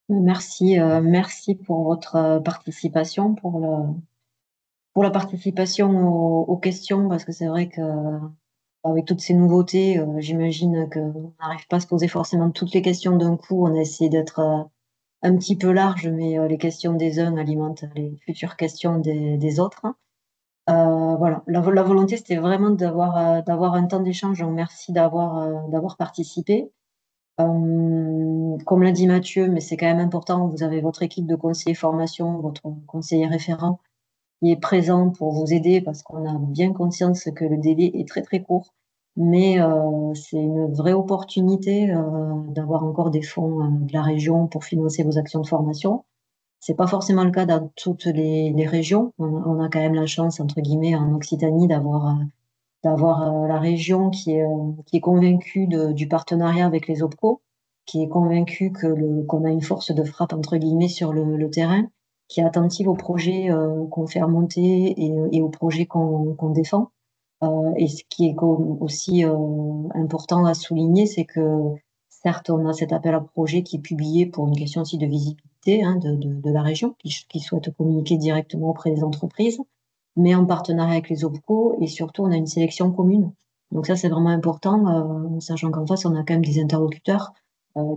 Merci, merci pour votre participation, pour la participation aux questions, parce que c'est vrai que avec toutes ces nouveautés, j'imagine qu'on n'arrive pas à se poser forcément toutes les questions d'un coup. On a essayé d'être un petit peu large, mais les questions des uns alimentent les futures questions des autres. Voilà, la volonté, c'était vraiment d'avoir un temps d'échange. Donc merci d'avoir participé. Comme l'a dit Mathieu, mais c'est quand même important, vous avez votre équipe de conseillers formation, votre conseiller référent qui est présent pour vous aider parce qu'on a bien conscience que le délai est très très court. Mais c'est une vraie opportunité d'avoir encore des fonds de la région pour financer vos actions de formation. C'est pas forcément le cas dans toutes les régions. On a quand même la chance, entre guillemets, en Occitanie, d'avoir la région qui est convaincue du partenariat avec les OPCO, qui est convaincue qu'on a une force de frappe, entre guillemets, sur le terrain, qui est attentive aux projets qu'on fait remonter et aux projets qu'on défend. Et ce qui est aussi important à souligner, c'est que certes, on a cet appel à projet qui est publié pour une question aussi de visibilité hein, de la région, qui souhaite communiquer directement auprès des entreprises, mais en partenariat avec les OPCO et surtout, on a une sélection commune. Donc ça, c'est vraiment important, sachant qu'en face, on a quand même des interlocuteurs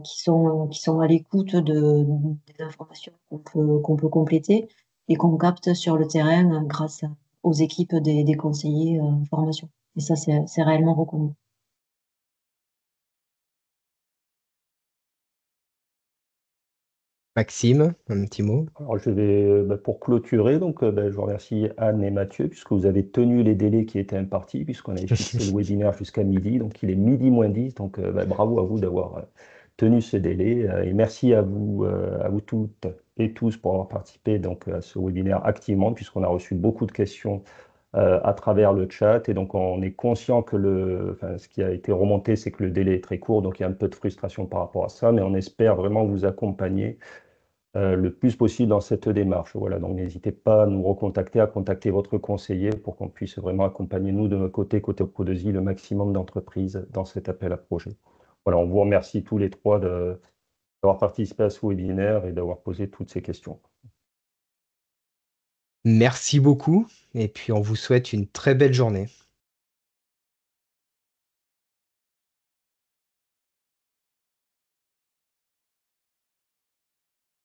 qui sont à l'écoute des informations qu'on peut compléter et qu'on capte sur le terrain grâce aux équipes des conseillers formation. Et ça, c'est réellement reconnu. Maxime, un petit mot. Alors, je vais, pour clôturer, donc, je vous remercie Anne et Mathieu, puisque vous avez tenu les délais qui étaient impartis, puisqu'on avait fixé le webinaire jusqu'à midi. Donc, il est midi moins 10. Donc, bravo à vous d'avoir tenu ce délai. Et merci à vous toutes et tous pour avoir participé donc, à ce webinaire activement, puisqu'on a reçu beaucoup de questions à travers le chat. Et donc, on est conscient que enfin, ce qui a été remonté, c'est que le délai est très court. Donc, il y a un peu de frustration par rapport à ça, mais on espère vraiment vous accompagner le plus possible dans cette démarche. Voilà, donc n'hésitez pas à nous recontacter, à contacter votre conseiller pour qu'on puisse vraiment accompagner nous de notre côté, côté Pro2I, le maximum d'entreprises dans cet appel à projet. Voilà, on vous remercie tous les trois d'avoir participé à ce webinaire et d'avoir posé toutes ces questions. Merci beaucoup et puis on vous souhaite une très belle journée.